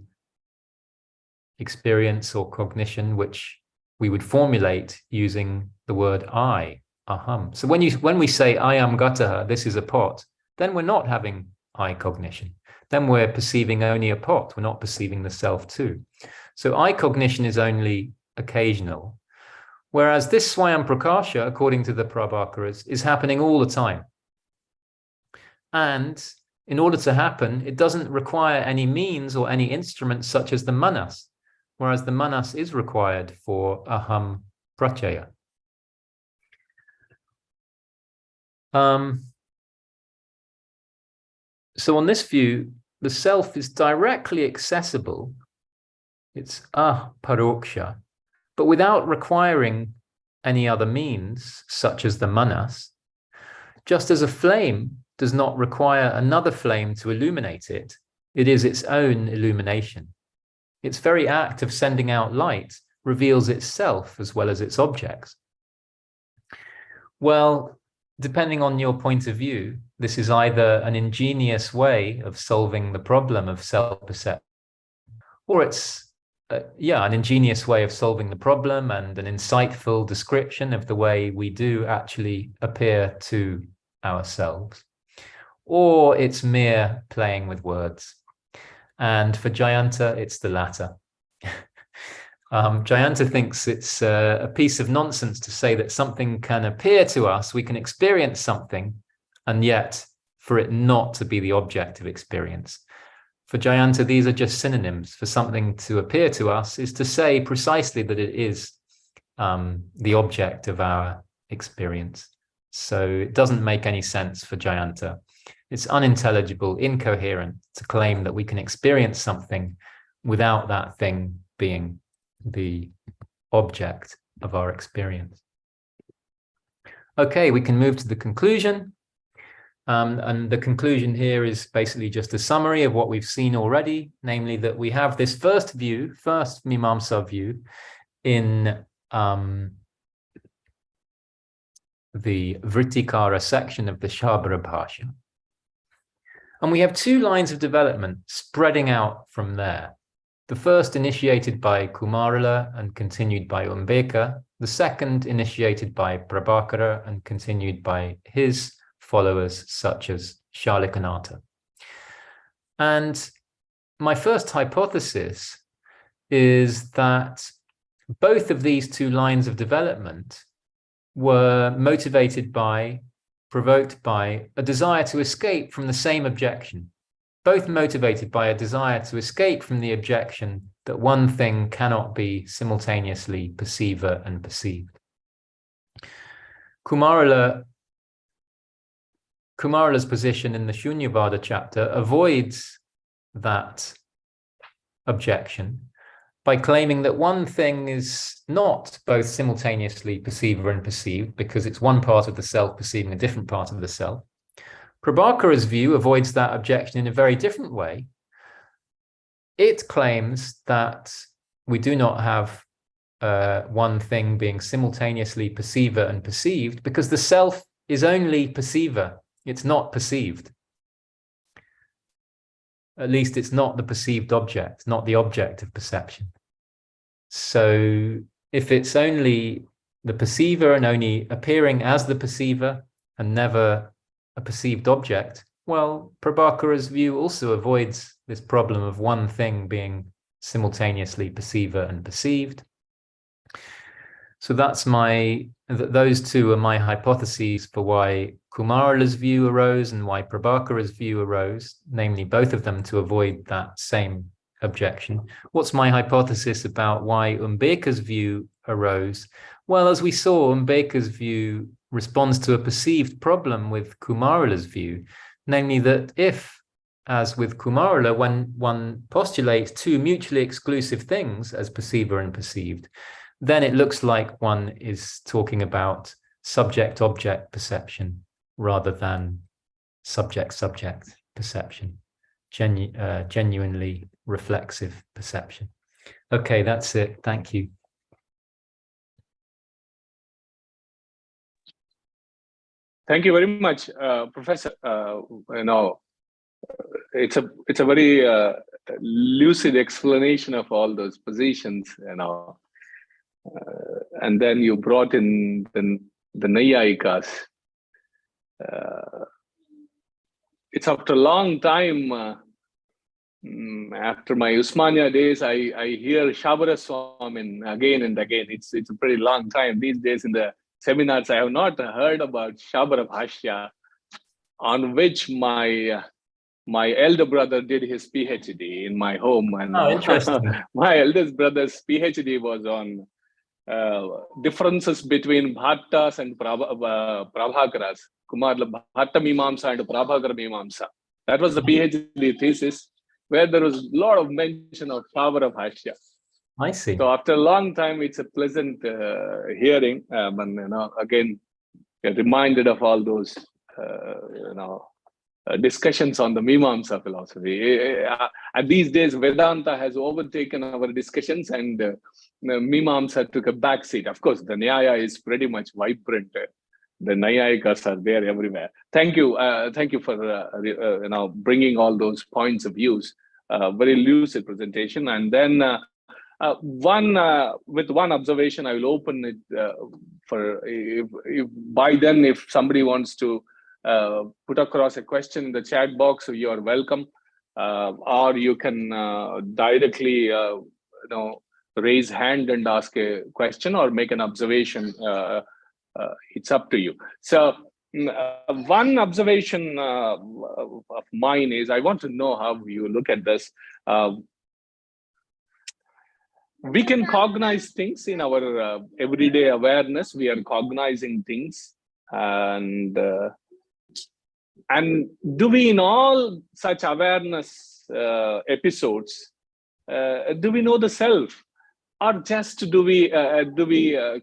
experience or cognition which we would formulate using the word I, aham. So when we say I am gataha, this is a pot, then we're not having I cognition. Then we're perceiving only a pot. We're not perceiving the self too. So I cognition is only occasional. Whereas this Swayam Prakasha, according to the Prabhakaras, is happening all the time. And in order to happen, it doesn't require any means or any instruments such as the manas, whereas the manas is required for aham prachaya. So on this view, the self is directly accessible. It's paroksha, but without requiring any other means, such as the manas, just as a flame does not require another flame to illuminate it. It is its own illumination. Its very act of sending out light reveals itself as well as its objects. Well, depending on your point of view, this is either an ingenious way of solving the problem of self-perception, or it's an ingenious way of solving the problem and an insightful description of the way we do actually appear to ourselves, or it's mere playing with words. And for Jayanta, it's the latter. Jayanta thinks it's a piece of nonsense to say that something can appear to us, we can experience something, and yet for it not to be the object of experience. For Jayanta, these are just synonyms. For something to appear to us is to say precisely that it is the object of our experience. So it doesn't make any sense for Jayanta. It's unintelligible, incoherent to claim that we can experience something without that thing being the object of our experience. Okay, we can move to the conclusion. And the conclusion here is basically just a summary of what we've seen already, namely that we have this first Mimamsa view in the Vrittikara section of the Shabara Bhashya. And we have two lines of development spreading out from there. The first initiated by Kumarila and continued by Umbeka, the second initiated by Prabhakara and continued by his followers such as Shalikanatha. And my first hypothesis is that both of these two lines of development were provoked by a desire to escape from the same objection, both motivated by a desire to escape from the objection that one thing cannot be simultaneously perceiver and perceived. Kumarila's position in the Shunyavada chapter avoids that objection by claiming that one thing is not both simultaneously perceiver and perceived because it's one part of the self perceiving a different part of the self. Prabhakara's view avoids that objection in a very different way. It claims that we do not have one thing being simultaneously perceiver and perceived because the self is only perceiver. It's not perceived. At least it's not the perceived object, not the object of perception. So if it's only the perceiver and only appearing as the perceiver and never a perceived object, well, Prabhakara's view also avoids this problem of one thing being simultaneously perceiver and perceived. So those two are my hypotheses for why Kumarala's view arose and why Prabhakara's view arose, namely both of them to avoid that same objection. What's my hypothesis about why Umbeka's view arose? Well, as we saw, Umbeka's view responds to a perceived problem with Kumarala's view, namely that if, as with Kumarala, when one postulates two mutually exclusive things as perceiver and perceived, then it looks like one is talking about subject-object perception rather than subject-subject perception, genuinely reflexive perception. Okay, that's it. Thank you. Thank you very much, Professor. It's a very lucid explanation of all those positions, and then you brought in the Nayayikas. It's after a long time, after my Usmania days, I hear Shabara Swamin again and again. It's a pretty long time. These days in the seminars, I have not heard about Shabara Bhashya, on which my elder brother did his PhD in my home. And interesting. My eldest brother's PhD was on differences between Bhattas and Prabhakaras, Kumarala Bhatta Mimamsa and Prabhakara Mimamsa. That was the PhD thesis, where there was a lot of mention of Shabara Bhashya. I see. So after a long time, it's a pleasant hearing, and again, get reminded of all those discussions on the Mimamsa philosophy. And these days, Vedanta has overtaken our discussions, and Mimamsa took a back seat. Of course, the Nyaya is pretty much vibrant. The Nayayikas are there everywhere. Thank you for bringing all those points of views. Very lucid presentation. And then with one observation, I will open it for if by then if somebody wants to put across a question in the chat box, you are welcome, or you can directly raise hand and ask a question or make an observation. It's up to you. So one observation of mine is, I want to know how you look at this. We can cognize things in our everyday awareness. We are cognizing things, and do we, in all such awareness episodes, do we know the self, or just do we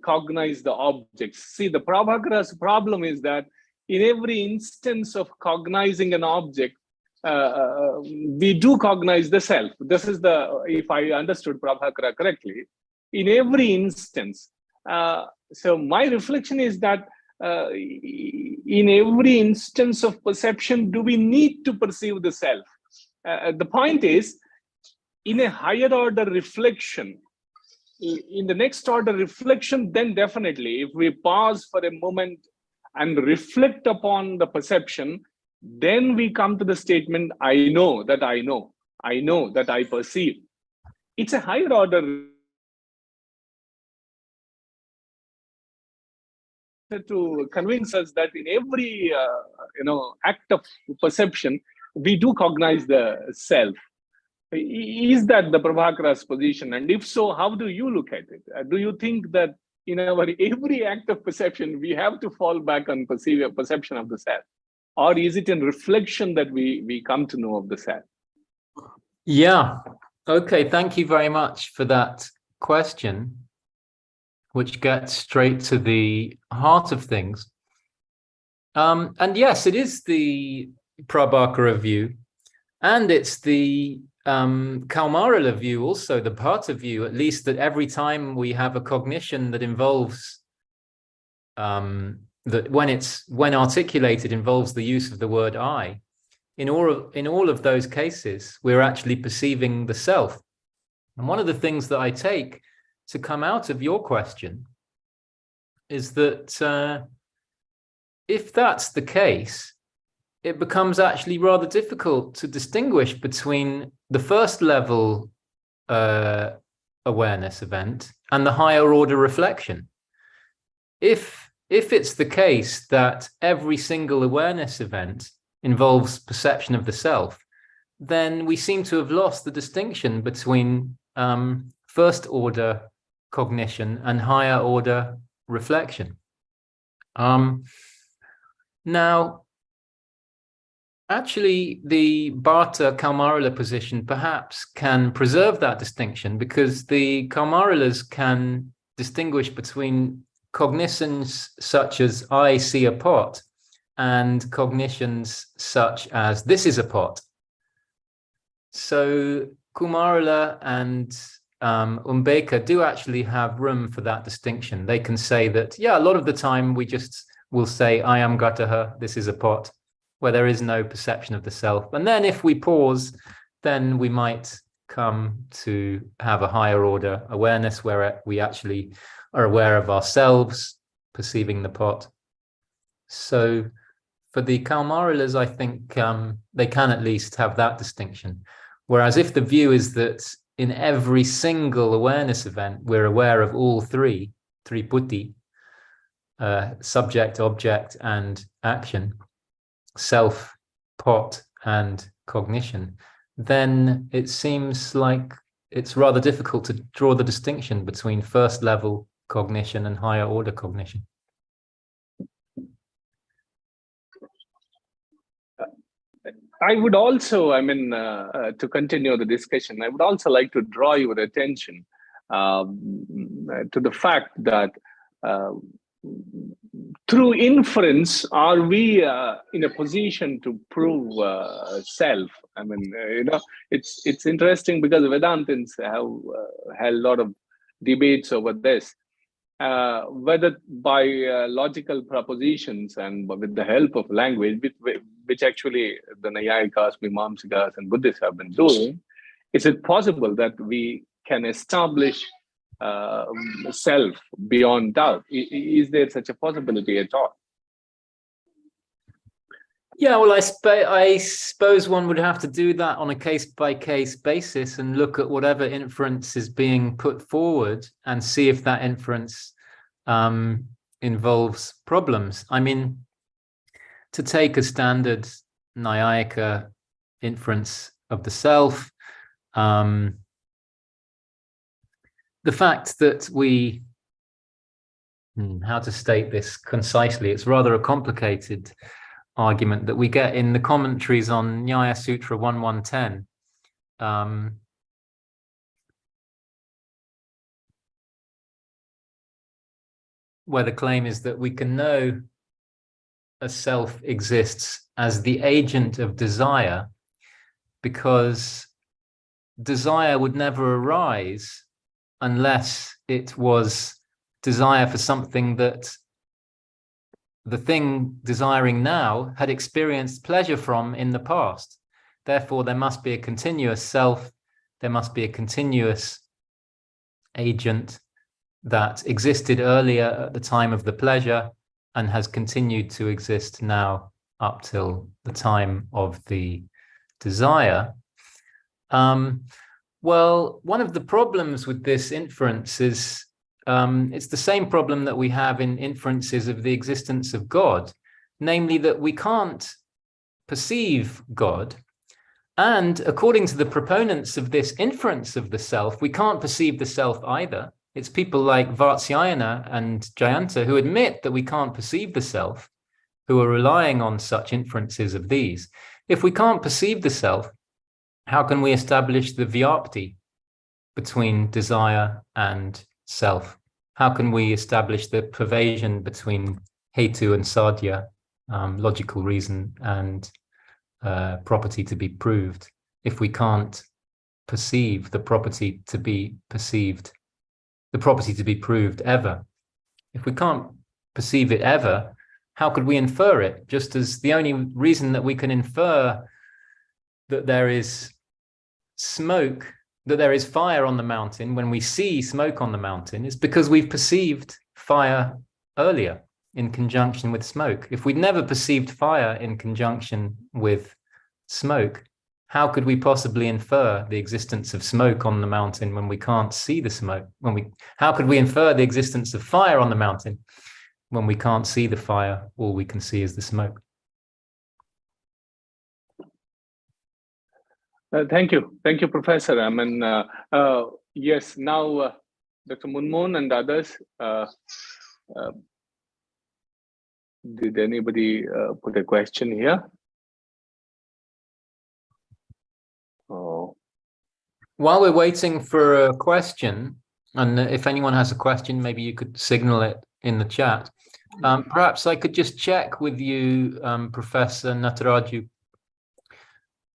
cognize the objects? See, the Prabhakara's problem is that in every instance of cognizing an object, we do cognize the self. This is if I understood Prabhakara correctly, in every instance. So my reflection is that in every instance of perception, do we need to perceive the self? The point is, in a higher order reflection, in the next order reflection, then definitely, if we pause for a moment and reflect upon the perception, then we come to the statement, I know that I know, I know that I perceive. It's a higher order to convince us that in every act of perception, we do cognize the self. Is that the Prabhakara's position? And if so, how do you look at it? Do you think that in our every act of perception, we have to fall back on perception of the self? Or is it in reflection that we come to know of the self? Yeah. Okay. Thank you very much for that question, which gets straight to the heart of things. And yes, it is the Prabhakara view, and it's the Kaumarala view also, the Bhatta view, at least, that every time we have a cognition that involves that when articulated involves the use of the word I, in all of those cases, we're actually perceiving the self. And one of the things that I take to come out of your question is that if that's the case, it becomes actually rather difficult to distinguish between the first level awareness event and the higher order reflection. If it's the case that every single awareness event involves perception of the self, then we seem to have lost the distinction between first order cognition and higher order reflection. Now, actually, the Bharta Kaumarila position perhaps can preserve that distinction, because the Kaumarilas can distinguish between cognitions such as I see a pot and cognitions such as this is a pot. So Kaumarila and Umbeka do actually have room for that distinction. They can say that, yeah, a lot of the time we just will say, I am Gataha, this is a pot, where there is no perception of the self. And then if we pause, then we might come to have a higher order awareness where we actually are aware of ourselves perceiving the pot. So for the Kaumarilas, I think they can at least have that distinction. Whereas if the view is that in every single awareness event, we're aware of all three putti, subject, object, and action, self, pot, and cognition, then it seems like it's rather difficult to draw the distinction between first level cognition and higher order cognition. I would also, to continue the discussion, I would also like to draw your attention to the fact that through inference, are we in a position to prove self? It's interesting because Vedantins have had a lot of debates over this. Whether by logical propositions and with the help of language, which actually the Nayayikas, Mimamsikas, and Buddhists have been doing, is it possible that we can establish self beyond doubt? Is there such a possibility at all? Yeah, well, I suppose one would have to do that on a case-by-case basis and look at whatever inference is being put forward and see if that inference involves problems. I mean, to take a standard Nayayika inference of the self, the fact that we, how to state this concisely, it's rather a complicated argument that we get in the commentaries on Nyaya Sutra 1110. Where the claim is that we can know a self exists as the agent of desire, because desire would never arise unless it was desire for something that the thing desiring now had experienced pleasure from in the past. Therefore, there must be a continuous self, there must be a continuous agent that existed earlier at the time of the pleasure and has continued to exist now up till the time of the desire. Well, one of the problems with this inference is it's the same problem that we have in inferences of the existence of God, namely that we can't perceive God. And according to the proponents of this inference of the self, we can't perceive the self either. It's people like Vatsyayana and Jayanta who admit that we can't perceive the self, who are relying on such inferences of these. If we can't perceive the self, how can we establish the vyapti between desire and self? How can we establish the pervasion between hetu and sadhya, logical reason and property to be proved, if we can't perceive the property to be perceived, the property to be proved ever? If we can't perceive it ever, how could we infer it? Just as the only reason that we can infer that there is smoke, that there is fire on the mountain when we see smoke on the mountain is because we've perceived fire earlier in conjunction with smoke. If we'd never perceived fire in conjunction with smoke, how could we possibly infer the existence of smoke on the mountain when we can't see the smoke? How could we infer the existence of fire on the mountain when we can't see the fire? All we can see is the smoke. Thank you, Professor. I mean, yes. Now, Dr. Munmohan and others. Did anybody put a question here? Oh. While we're waiting for a question, and if anyone has a question, maybe you could signal it in the chat. Perhaps I could just check with you, Professor Nataraju,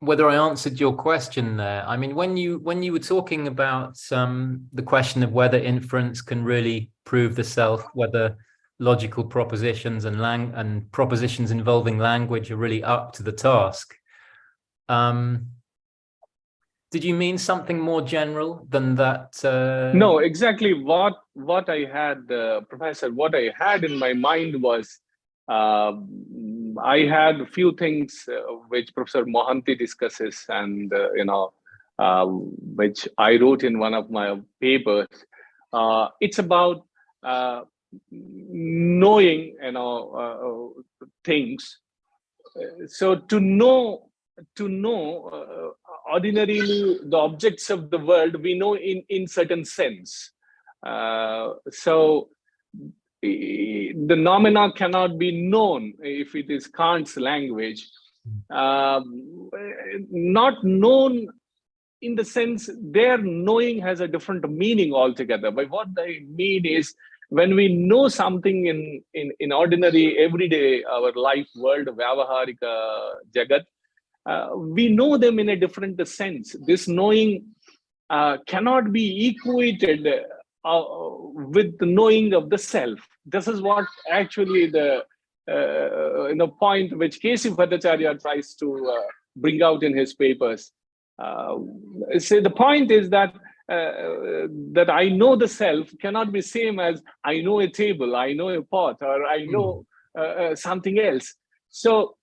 whether I answered your question there. I mean, when you were talking about the question of whether inference can really prove the self, whether logical propositions and propositions involving language are really up to the task. Did you mean something more general than that? No, exactly what I had, Professor, what I had in my mind was, I had a few things which Professor Mohanty discusses, and which I wrote in one of my papers. It's about knowing, things. So to know, ordinarily the objects of the world we know in certain sense. So the nomina cannot be known if it is Kant's language. Not known in the sense their knowing has a different meaning altogether. But what I mean is, when we know something in ordinary, everyday, our life world, Vyavaharika Jagat, we know them in a different sense. This knowing cannot be equated with the knowing of the self. This is what actually the point which K.C. Bhattacharya tries to bring out in his papers. So the point is that that I know the self cannot be same as I know a table, I know a pot, or I know something else. So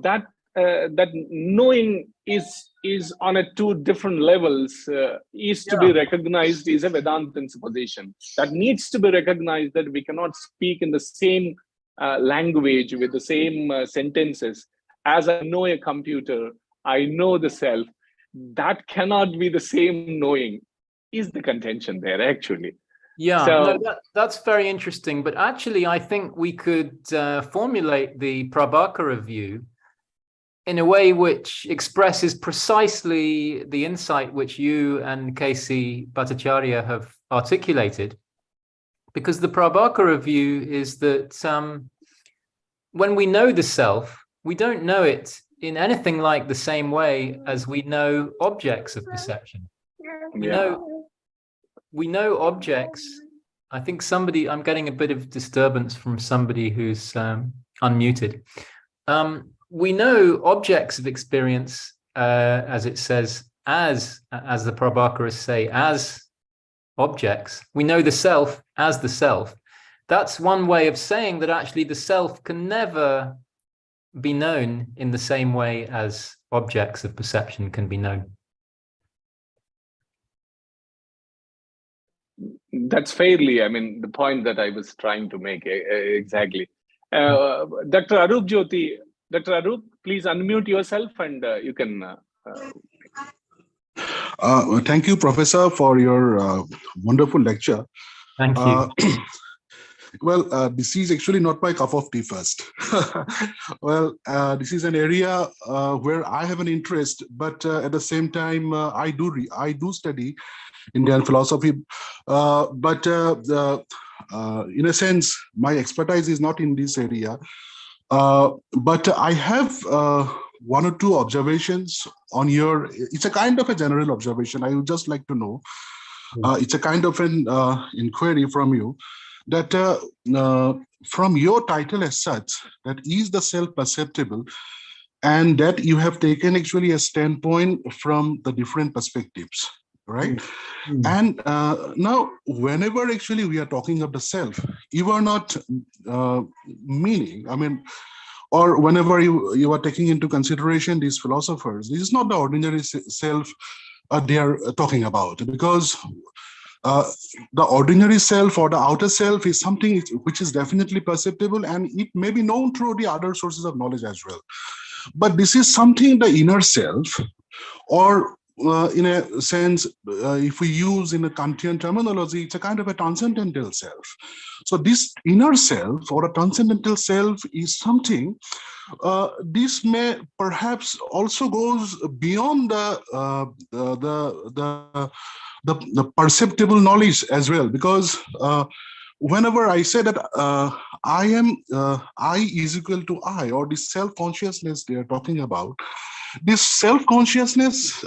that knowing is on a two different levels, is to be recognized, is a Vedantin position that needs to be recognized, that we cannot speak in the same language with the same sentences. As I know a computer, I know the self. That cannot be the same knowing, is the contention there actually. Yeah, so, no, that's very interesting. But actually, I think we could formulate the Prabhakara view in a way which expresses precisely the insight which you and K.C. Bhattacharya have articulated. Because the Prabhakara view is that when we know the self, we don't know it in anything like the same way as we know objects of perception. We know objects. I think I'm getting a bit of disturbance from somebody who's unmuted. We know objects of experience, as it says, as the Prabhakaras say, as objects. We know the self as the self. That's one way of saying that actually the self can never be known in the same way as objects of perception can be known. That's fairly, I mean, the point that I was trying to make exactly. Dr. Arup Jyoti, Dr. Arup, please unmute yourself and you can. Thank you, Professor, for your wonderful lecture. Thank you. Well, this is actually not my cup of tea first. Well, this is an area where I have an interest, but at the same time, I do study Indian philosophy. But in a sense, my expertise is not in this area. But I have one or two observations on your. It's a kind of a general observation. I would just like to know. It's a kind of an inquiry from you. That from your title as such, that is the self perceptible, and that you have taken actually a standpoint from the different perspectives, right? And now, whenever actually we are talking of the self, you are not meaning, I mean, or whenever you are taking into consideration these philosophers, this is not the ordinary self they are talking about, because uh, the ordinary self or the outer self is something which is definitely perceptible, and it may be known through the other sources of knowledge as well. But this is something, the inner self, or in a sense, if we use in a Kantian terminology, it's a kind of a transcendental self. So this inner self or a transcendental self is something, this may perhaps also goes beyond the perceptible knowledge as well, because whenever I say that I is equal to I, or this self-consciousness they are talking about, this self-consciousness,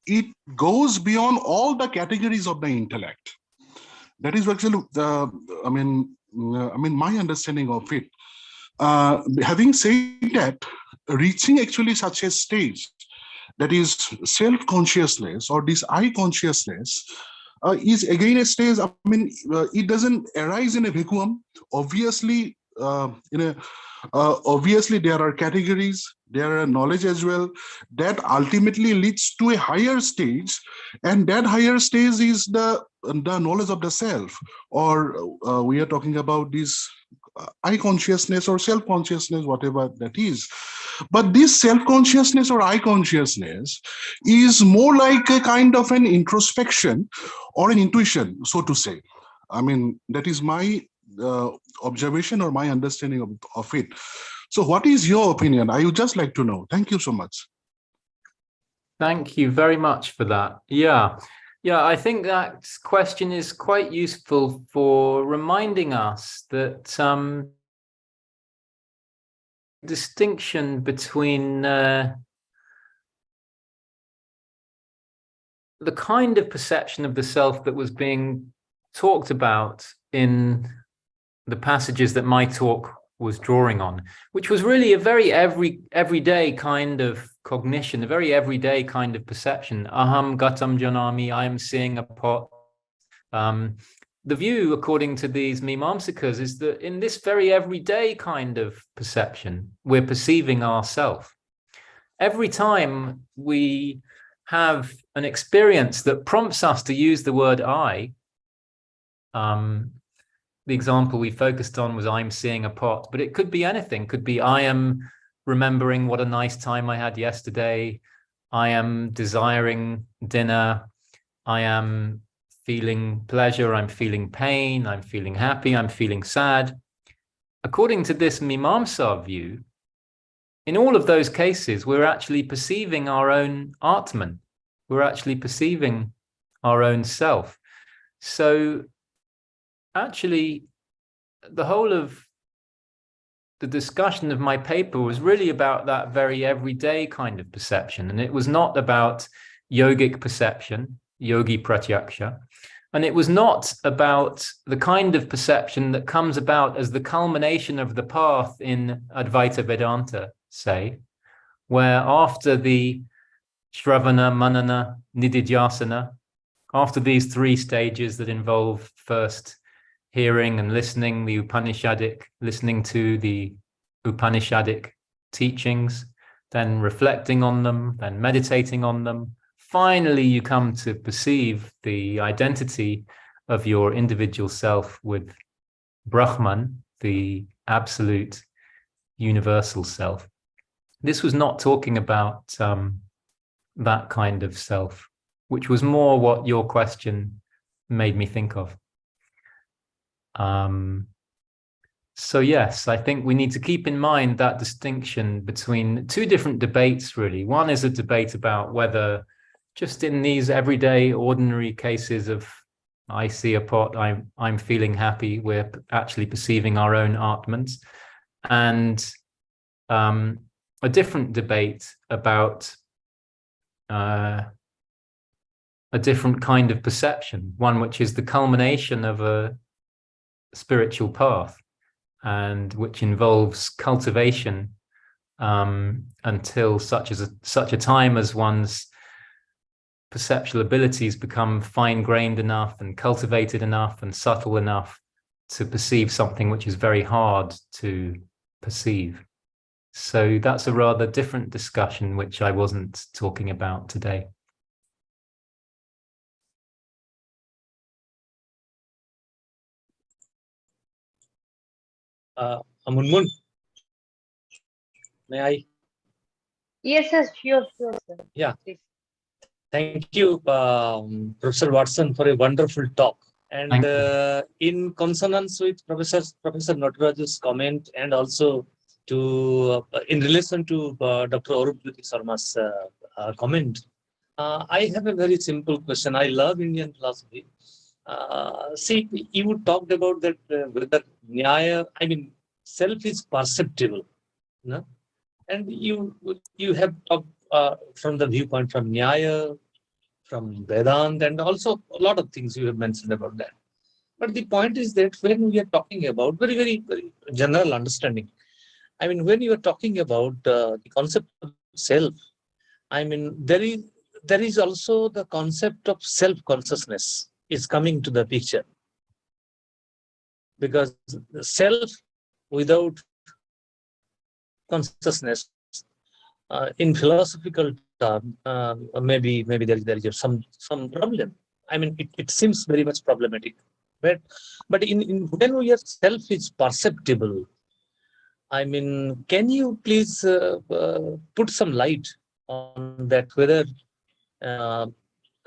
it goes beyond all the categories of the intellect. That is actually the, my understanding of it. Having said that, reaching actually such a stage, that is self-consciousness or this I consciousness, is again a stage. I mean, it doesn't arise in a vacuum. Obviously, obviously there are categories, there are knowledge as well, that ultimately leads to a higher stage, and that higher stage is the knowledge of the self, or we are talking about this I consciousness or self consciousness, whatever that is. But this self consciousness or I consciousness is more like a kind of an introspection or an intuition, so to say. I mean, that is my observation or my understanding of it. So what is your opinion? I would just like to know. Thank you so much. Thank you very much for that. Yeah, I think that question is quite useful for reminding us that distinction between the kind of perception of the self that was being talked about in the passages that my talk was drawing on, which was really a very everyday kind of cognition, a very everyday kind of perception. Aham gatam janami, I am seeing a pot. The view, according to these Mimamsakas, is that in this very everyday kind of perception, we're perceiving ourself. Every time we have an experience that prompts us to use the word I, the example we focused on was I'm seeing a pot, but it could be anything. It could be I am remembering what a nice time I had yesterday. I am desiring dinner. I am feeling pleasure. I'm feeling pain. I'm feeling happy. I'm feeling sad. According to this Mimamsa view, in all of those cases, we're actually perceiving our own Atman. We're actually perceiving our own self. So actually, the whole of the discussion of my paper was really about that very everyday kind of perception. And it was not about yogic perception, yogi pratyaksha. And it was not about the kind of perception that comes about as the culmination of the path in Advaita Vedanta, say, where after the Shravana, Manana, Nididhyasana, after these three stages that involve first hearing and listening, the Upanishadic, listening to the Upanishadic teachings, then reflecting on them, then meditating on them. Finally, you come to perceive the identity of your individual self with Brahman, the absolute universal self. This was not talking about that kind of self, which was more what your question made me think of. So yes, I think we need to keep in mind that distinction between two different debates, really. One is a debate about whether just in these everyday, ordinary cases of I see a pot, I'm feeling happy, we're actually perceiving our own Atmans. And a different debate about a different kind of perception, one which is the culmination of a spiritual path, and which involves cultivation until such a time as one's perceptual abilities become fine-grained enough and cultivated enough and subtle enough to perceive something which is very hard to perceive. So that's a rather different discussion, which I wasn't talking about today. Munmun, may I? Yes, yes, sure, sure, sir. Yeah. Please. Thank you, Professor Watson, for a wonderful talk. And in consonance with Professor Nataraju's comment, and also to in relation to Dr. Arup Sharma's comment, I have a very simple question. I love Indian philosophy. See, you talked about that whether Nyaya, I mean, self is perceptible, no? And you have talked from the viewpoint from Nyaya, from Vedanta, and also a lot of things you have mentioned about that. But the point is that when we are talking about very general understanding, I mean, when you are talking about the concept of self, I mean, there is also the concept of self-consciousness is coming to the picture. Because self without consciousness, in philosophical term, maybe there is some problem. I mean, it seems very much problematic. But in when your self is perceptible, I mean, can you please put some light on that, whether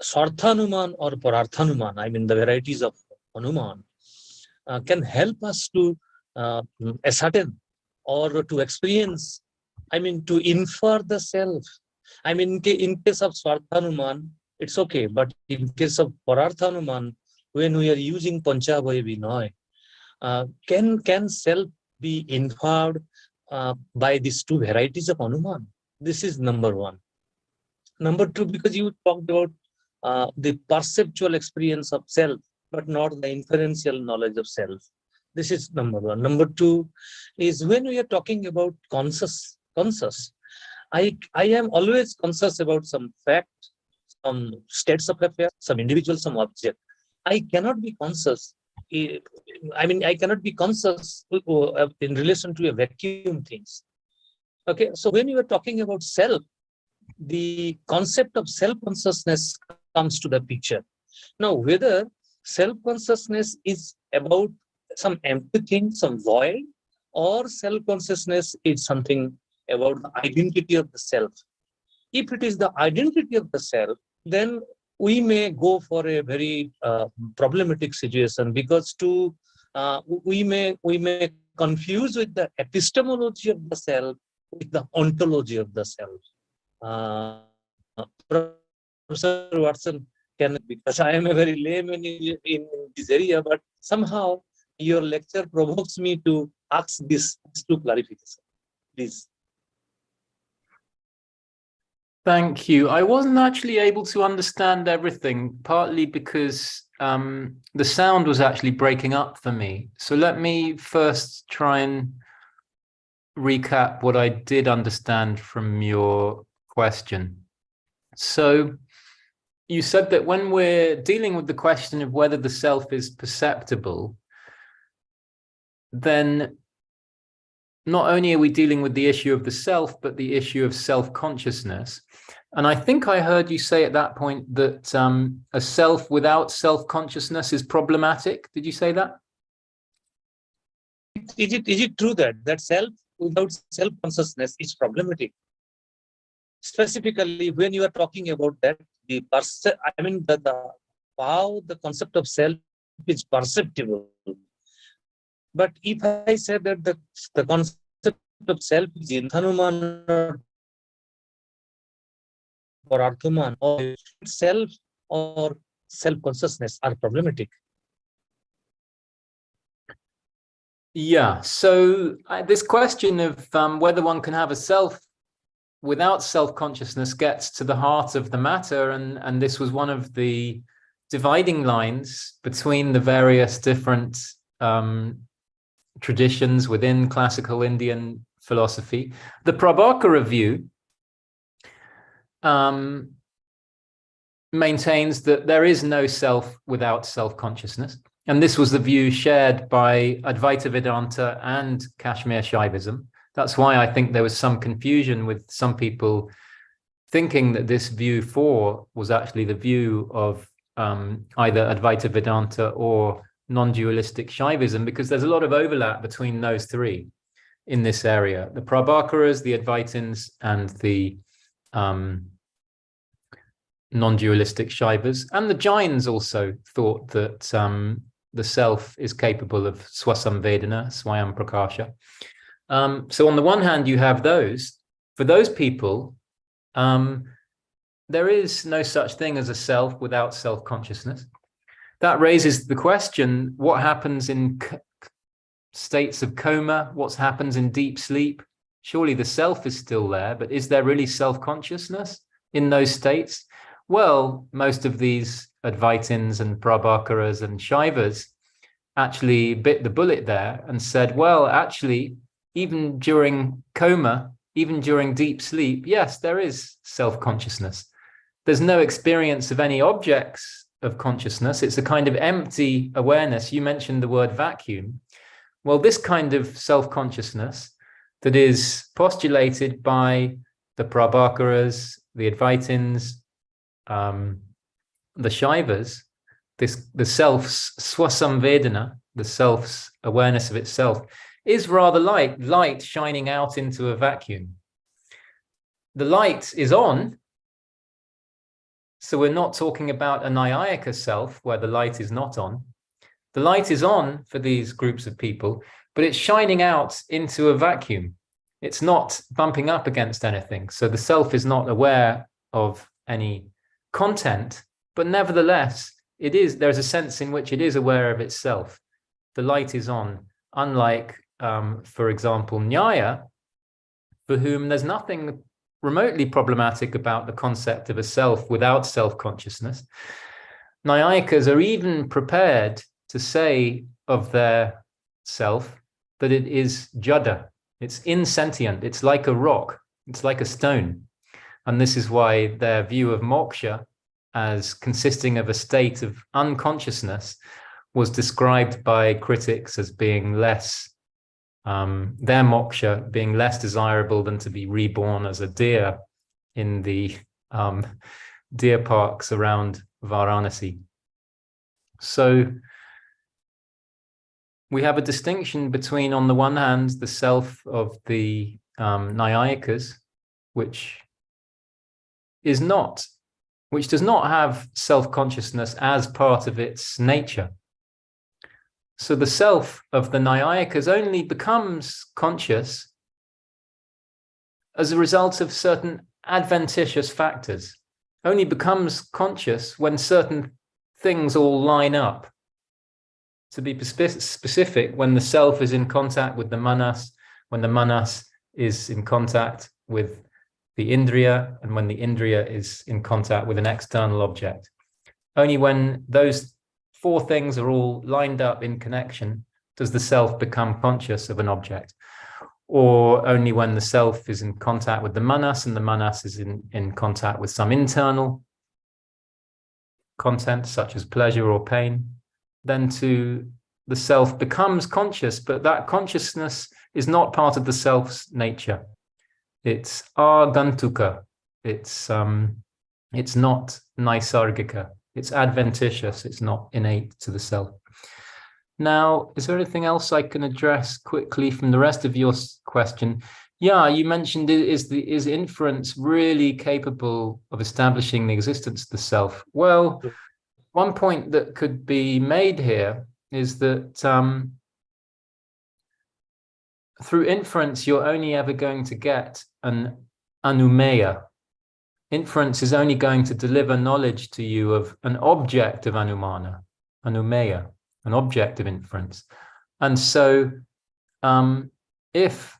Swarthanuman or Pararthanuman, I mean, the varieties of Hanuman, can help us to ascertain or to experience, I mean, to infer the self. I mean, in case of Swarthanuman, it's okay. But in case of Pararthanuman, when we are using Panchabhaya Vinay, can self be inferred by these two varieties of Hanuman? This is number one. Number two, because you talked about the perceptual experience of self, but not the inferential knowledge of self. This is number one. Number two is when we are talking about conscious. I am always conscious about some fact, some states of affairs, some individual, some object. I cannot be conscious. I mean, I cannot be conscious in relation to a vacuum things. Okay, so when you are talking about self, the concept of self-consciousness comes to the picture. Now, whether self-consciousness is about some empty thing, some void, or self-consciousness is something about the identity of the self. If it is the identity of the self, then we may go for a very problematic situation, because we may confuse with the epistemology of the self with the ontology of the self. Professor Watson can, because I am a very layman in this area, but somehow your lecture provokes me to ask these two clarifications. Please. Thank you. I wasn't actually able to understand everything, partly because the sound was actually breaking up for me. So let me first try and recap what I did understand from your question. So you said that when we're dealing with the question of whether the self is perceptible, then not only are we dealing with the issue of the self, but the issue of self-consciousness. And I think I heard you say at that point that a self without self-consciousness is problematic. Did you say that? Is it true that self without self-consciousness is problematic? Specifically, when you are talking about that, the how the concept of self is perceptible. But if I say that the concept of self is in Hanuman or Arthuman, or self or self-consciousness are problematic. Yeah, so this question of whether one can have a self without self-consciousness gets to the heart of the matter, and this was one of the dividing lines between the various different traditions within classical Indian philosophy. The Prabhakara view maintains that there is no self without self-consciousness. And this was the view shared by Advaita Vedanta and Kashmir Shaivism. That's why I think there was some confusion with some people thinking that this view 4 was actually the view of either Advaita Vedanta or non-dualistic Shaivism, because there's a lot of overlap between those three in this area. The Prabhakaras, the Advaitins, and the non-dualistic Shaivas. And the Jains also thought that the self is capable of swasamvedana, swayam prakasha. So on the one hand, you have those. For those people, there is no such thing as a self without self-consciousness. That raises the question, what happens in states of coma? What happens in deep sleep? Surely the self is still there, but is there really self-consciousness in those states? Well, most of these Advaitins and Prabhakaras and Shaivas actually bit the bullet there and said, well, actually, even during coma, even during deep sleep, yes, there is self-consciousness. There's no experience of any objects of consciousness. It's a kind of empty awareness. You mentioned the word vacuum. Well, this kind of self-consciousness that is postulated by the Prabhakaras, the Advaitins, the Shaivas, the self's swasamvedana, the self's awareness of itself, is rather like light shining out into a vacuum. The light is on, so we're not talking about a Nyayaka self where the light is not on. The light is on for these groups of people, but it's shining out into a vacuum. It's not bumping up against anything. So the self is not aware of any content, but nevertheless, there's a sense in which it is aware of itself. The light is on, unlike, for example, Nyaya, for whom there's nothing remotely problematic about the concept of a self without self-consciousness. Nyayikas are even prepared to say of their self that it is jada, it's insentient, it's like a rock, it's like a stone. And this is why their view of moksha as consisting of a state of unconsciousness was described by critics as being less, their moksha being less desirable than to be reborn as a deer in the deer parks around Varanasi. So we have a distinction between, on the one hand, the self of the Nyayikas, which does not have self-consciousness as part of its nature. So the self of the Nyayikas only becomes conscious as a result of certain adventitious factors, only becomes conscious when certain things all line up. To be specific, when the self is in contact with the manas, when the manas is in contact with the indriya, and when the indriya is in contact with an external object. Only when those four things are all lined up in connection does the self become conscious of an object. Or only when the self is in contact with the manas and the manas is in contact with some internal content, such as pleasure or pain, then the self becomes conscious, but that consciousness is not part of the self's nature. It's agantuka. It's not naisargika. It's adventitious. It's not innate to the self. Now, is there anything else I can address quickly from the rest of your question? Yeah, you mentioned, is inference really capable of establishing the existence of the self? Well, one point that could be made here is that through inference, you're only ever going to get an anumeya. Inference is only going to deliver knowledge to you of an object of anumana, anumeya, an object of inference. And so if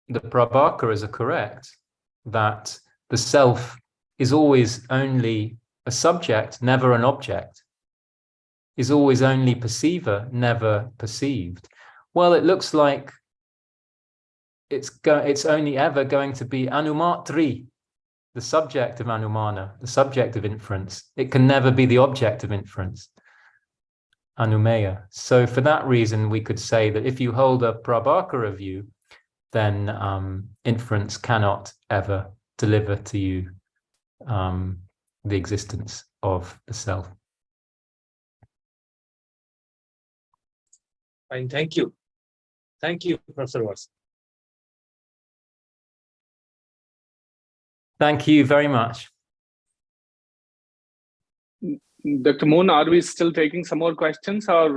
the Prabhakaras are correct, that the self is always only a subject, never an object, is always only perceiver, never perceived, Well, it looks like it's only ever going to be anumatri, the subject of anumana, the subject of inference. It can never be the object of inference, anumeya. So for that reason, we could say that if you hold a Prabhakara view, then inference cannot ever deliver to you the existence of the self. Fine, thank you. Thank you, Professor Watson. Thank you very much. Dr. Moon, are we still taking some more questions, or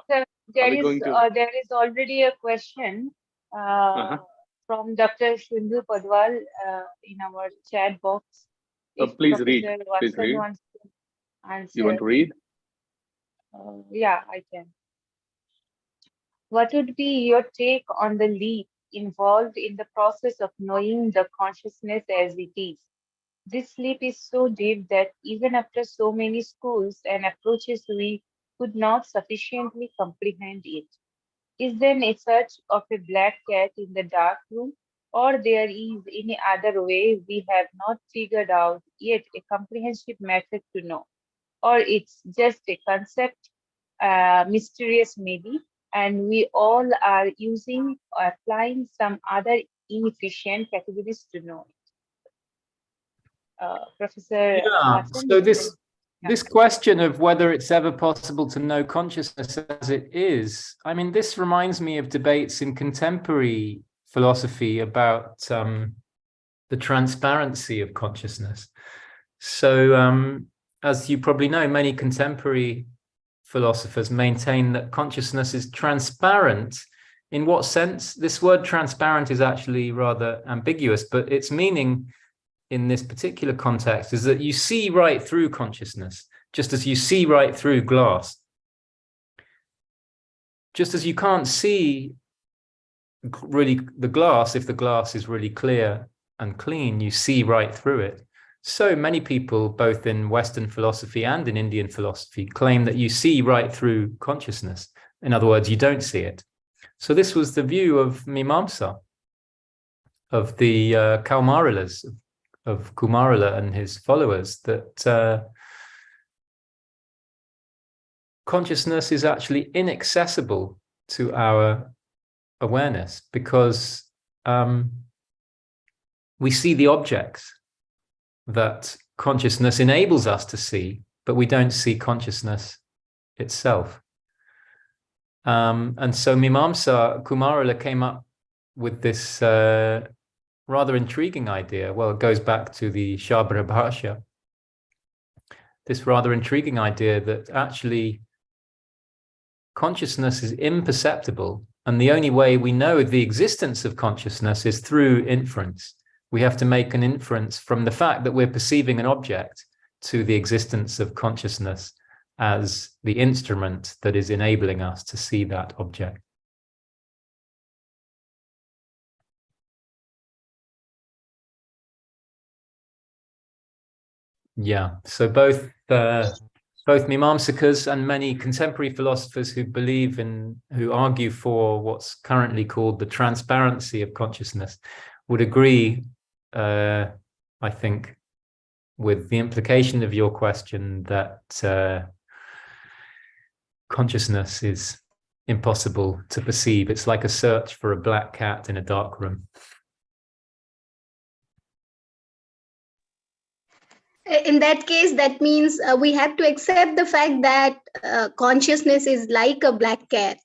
There is already a question from Dr. Shindu Padwal in our chat box. If please Professor read. Watson Please read. wants to answer. You want to read? Yeah, I can. What would be your take on the leap involved in the process of knowing the consciousness as it is? This leap is so deep that even after so many schools and approaches, we could not sufficiently comprehend it. Is there a search of a black cat in the dark room, or there is any other way we have not figured out yet a comprehensive method to know? Or it's just a concept, mysterious maybe, and we all are using or applying some other inefficient categories to know it? Professor Watson, so this question of whether it's ever possible to know consciousness as it is, I mean, this reminds me of debates in contemporary philosophy about the transparency of consciousness. So as you probably know, many contemporary philosophers maintain that consciousness is transparent. In what sense? This word transparent is actually rather ambiguous, but its meaning in this particular context is that you see right through consciousness, just as you see right through glass. Just as you can't see really the glass, if the glass is really clear and clean, you see right through it. So many people, both in Western philosophy and in Indian philosophy, claim that you see right through consciousness. In other words, you don't see it. So this was the view of Mimamsa, of the Kaumarilas, of Kumarila and his followers, that consciousness is actually inaccessible to our awareness because we see the objects that consciousness enables us to see, but we don't see consciousness itself. And so Mimamsa, Kumarila came up with this rather intriguing idea. Well, it goes back to the Shabra Bhashya. This rather intriguing idea that actually consciousness is imperceptible, and the only way we know the existence of consciousness is through inference. We have to make an inference from the fact that we're perceiving an object to the existence of consciousness as the instrument that is enabling us to see that object. Yeah, so both Mimamsakas and many contemporary philosophers who argue for what's currently called the transparency of consciousness would agree, I think, with the implication of your question that consciousness is impossible to perceive. It's like a search for a black cat in a dark room. In that case, that means we have to accept the fact that consciousness is like a black cat.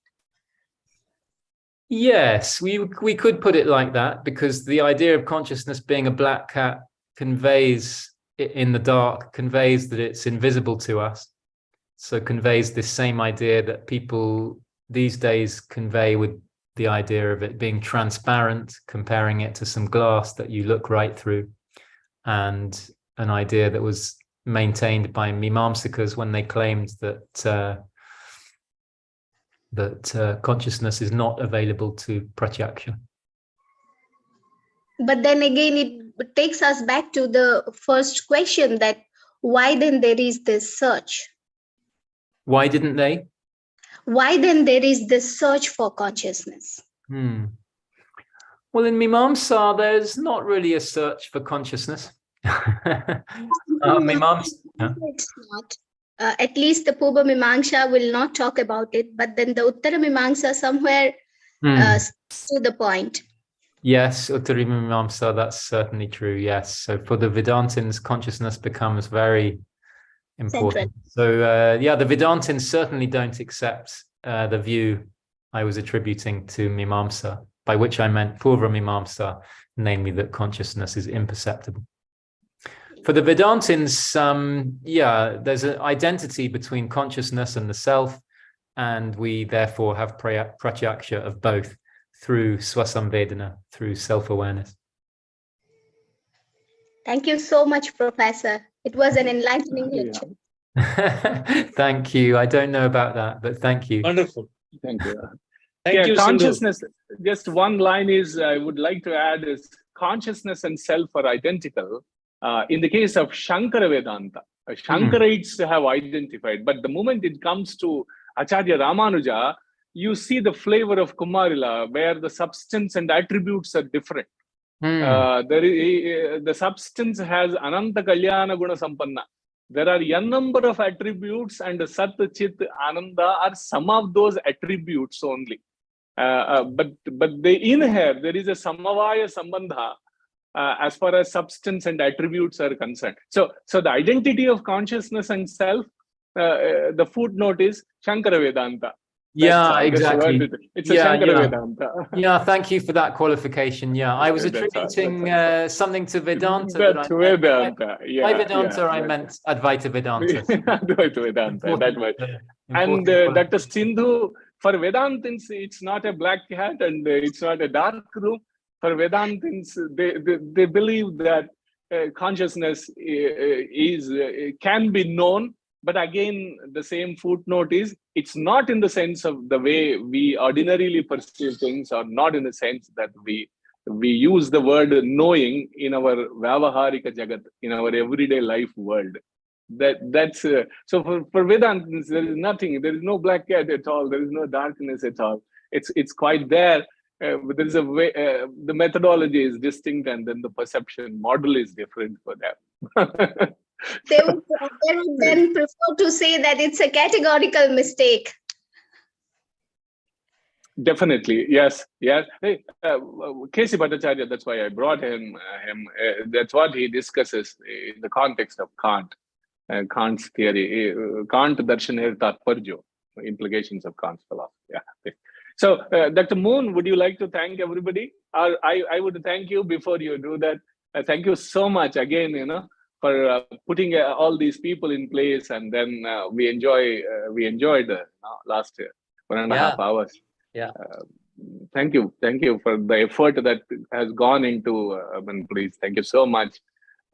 Yes, we could put it like that, because the idea of consciousness being a black cat conveys in the dark, conveys that it's invisible to us. So conveys this same idea that people these days convey with the idea of it being transparent, comparing it to some glass that you look right through, and an idea that was maintained by Mimamsakas when they claimed that consciousness is not available to pratyaksha. But then again, it takes us back to the first question, that why then there is this search? Why didn't they? why then there is this search for consciousness? Well, in Mimamsa, there's not really a search for consciousness. Mimamsa, it's not. At least the Purva Mimamsa will not talk about it, but then the Uttara Mimamsa somewhere to the point. Yes, Uttara Mimamsa, that's certainly true. Yes. So for the Vedantins, consciousness becomes very important. Central. So the Vedantins certainly don't accept the view I was attributing to Mimamsa, by which I meant Purva Mimamsa, namely that consciousness is imperceptible. For the Vedantins, there's an identity between consciousness and the self, and we therefore have pratyaksha of both through swasamvedana, through self-awareness. Thank you so much, Professor. It was an enlightening lecture. Thank you. I don't know about that, but thank you. Wonderful. Thank you. Thank you, consciousness. Sindhu. Just one line is I would like to add is consciousness and self are identical. In the case of Shankara Vedanta, Shankarites have identified, but the moment it comes to Acharya Ramanuja, you see the flavor of Kumarila, where the substance and attributes are different. The substance has Ananta Kalyana Guna Sampanna. There are n number of attributes, and Sat, Chit, Ananda are some of those attributes only. But they inherit, there is a Samavaya Sambandha as far as substance and attributes are concerned. So the identity of consciousness and self, the footnote is Shankara Vedanta. Exactly. It's a Shankara Vedanta. Yeah, thank you for that qualification. Yeah, I was attributing something to Vedanta. That's Vedanta. By Vedanta, I meant Advaita Vedanta. Advaita Vedanta, that way. And Dr. Sindhu, for Vedantins, it's not a black hat and it's not a dark room. For Vedantins, they believe that consciousness can be known. But again, the same footnote is, it's not in the sense of the way we ordinarily perceive things, or not in the sense that we use the word knowing in our Vyavaharika Jagat, in our everyday life world. That's so for Vedantins, there is nothing, there is no black cat at all, there is no darkness at all. It's quite there. But there is a way, the methodology is distinct, and then the perception model is different for them. They would then prefer to say that it's a categorical mistake. Definitely, yes. Hey, K.C. Bhattacharya, that's why I brought him. That's what he discusses in the context of Kant, Kant's theory, Kant Darshaner Tatparjo, implications of Kant's philosophy. Yeah. So, Dr. Moon, would you like to thank everybody? I would thank you before you do that. Thank you so much again, for putting all these people in place, and then we enjoyed the last 1.5 hours. Yeah. Thank you for the effort that has gone into please. Thank you so much,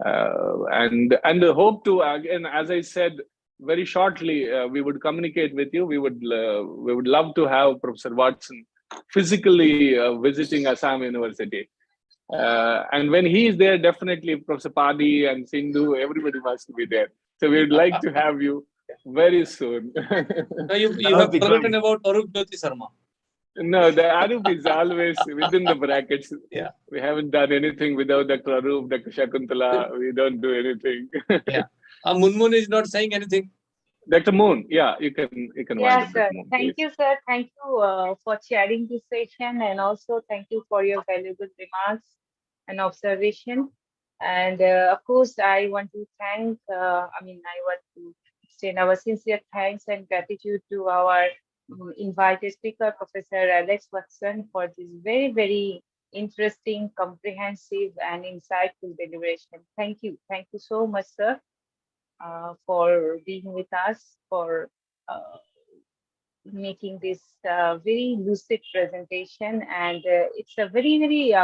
and hope to, again, as I said, very shortly we would communicate with you. We would love to have Professor Watson physically visiting Assam University. And when he is there, definitely Professor Padi and Sindhu, everybody must be there. So we would like to have you very soon. No, you have forgotten about Arup Jyoti Sharma. No, the Arup is always within the brackets. Yeah. We haven't done anything without Dr. Arup, Dr. Shakuntala. We don't do anything. Yeah. Munmun is not saying anything. Dr. Moon, yeah, you can Yes, sir. Moon, Thank you, sir. Thank you for chairing this session, and also thank you for your valuable remarks and observation. And of course, I want to thank, I want to extend our sincere thanks and gratitude to our invited speaker, Professor Alex Watson, for this very, very interesting, comprehensive, and insightful deliberation. Thank you. Thank you so much, sir, for being with us, for making this very lucid presentation. And it's a very, very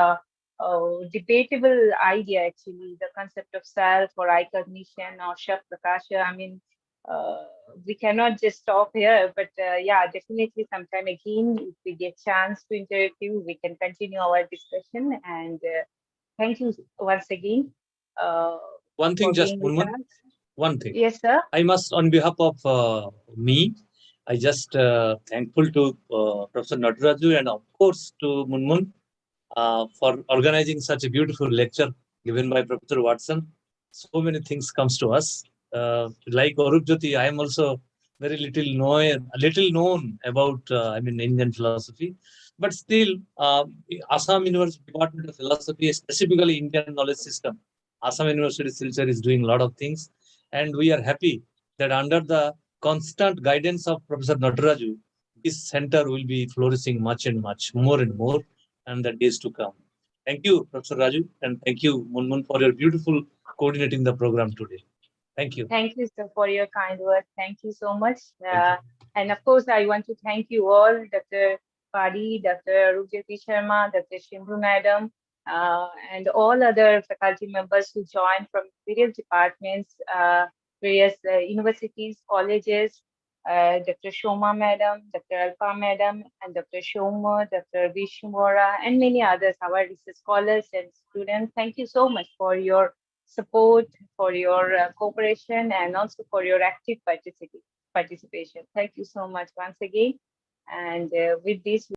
debatable idea, actually, the concept of self or eye cognition or Shak Prakasha. We cannot just stop here, but yeah, definitely sometime again, if we get chance to interact you, we can continue our discussion. And thank you once again. One thing, just Munmun. One thing. Yes, sir. I must, on behalf of me I just thankful to Professor Nataraju and of course to Munmun for organizing such a beautiful lecture given by Professor Watson. So many things comes to us. Like Arup Jyoti, I am also very little known about Indian philosophy, but still Assam University Department of Philosophy, specifically Indian knowledge system, Assam University Silchar is doing a lot of things, and we are happy that under the constant guidance of Professor Nataraju, this center will be flourishing much and more, and the days to come. Thank you, Professor Raju, and thank you, Munmun, for your beautiful coordinating the program today. Thank you. Thank you, sir, for your kind words. Thank you so much. You. And of course, I want to thank you all, Dr. Padi, Dr. Rujyoti Sharma, Dr. Shimbu Madam, and all other faculty members who joined from various departments, various universities, colleges, Dr. Shoma Madam, Dr. Alpa Madam, and Dr. Shoma, Dr. Vishwara, and many others, our research scholars and students. Thank you so much for your support, for your cooperation, and also for your active participation. Thank you so much once again. And with this,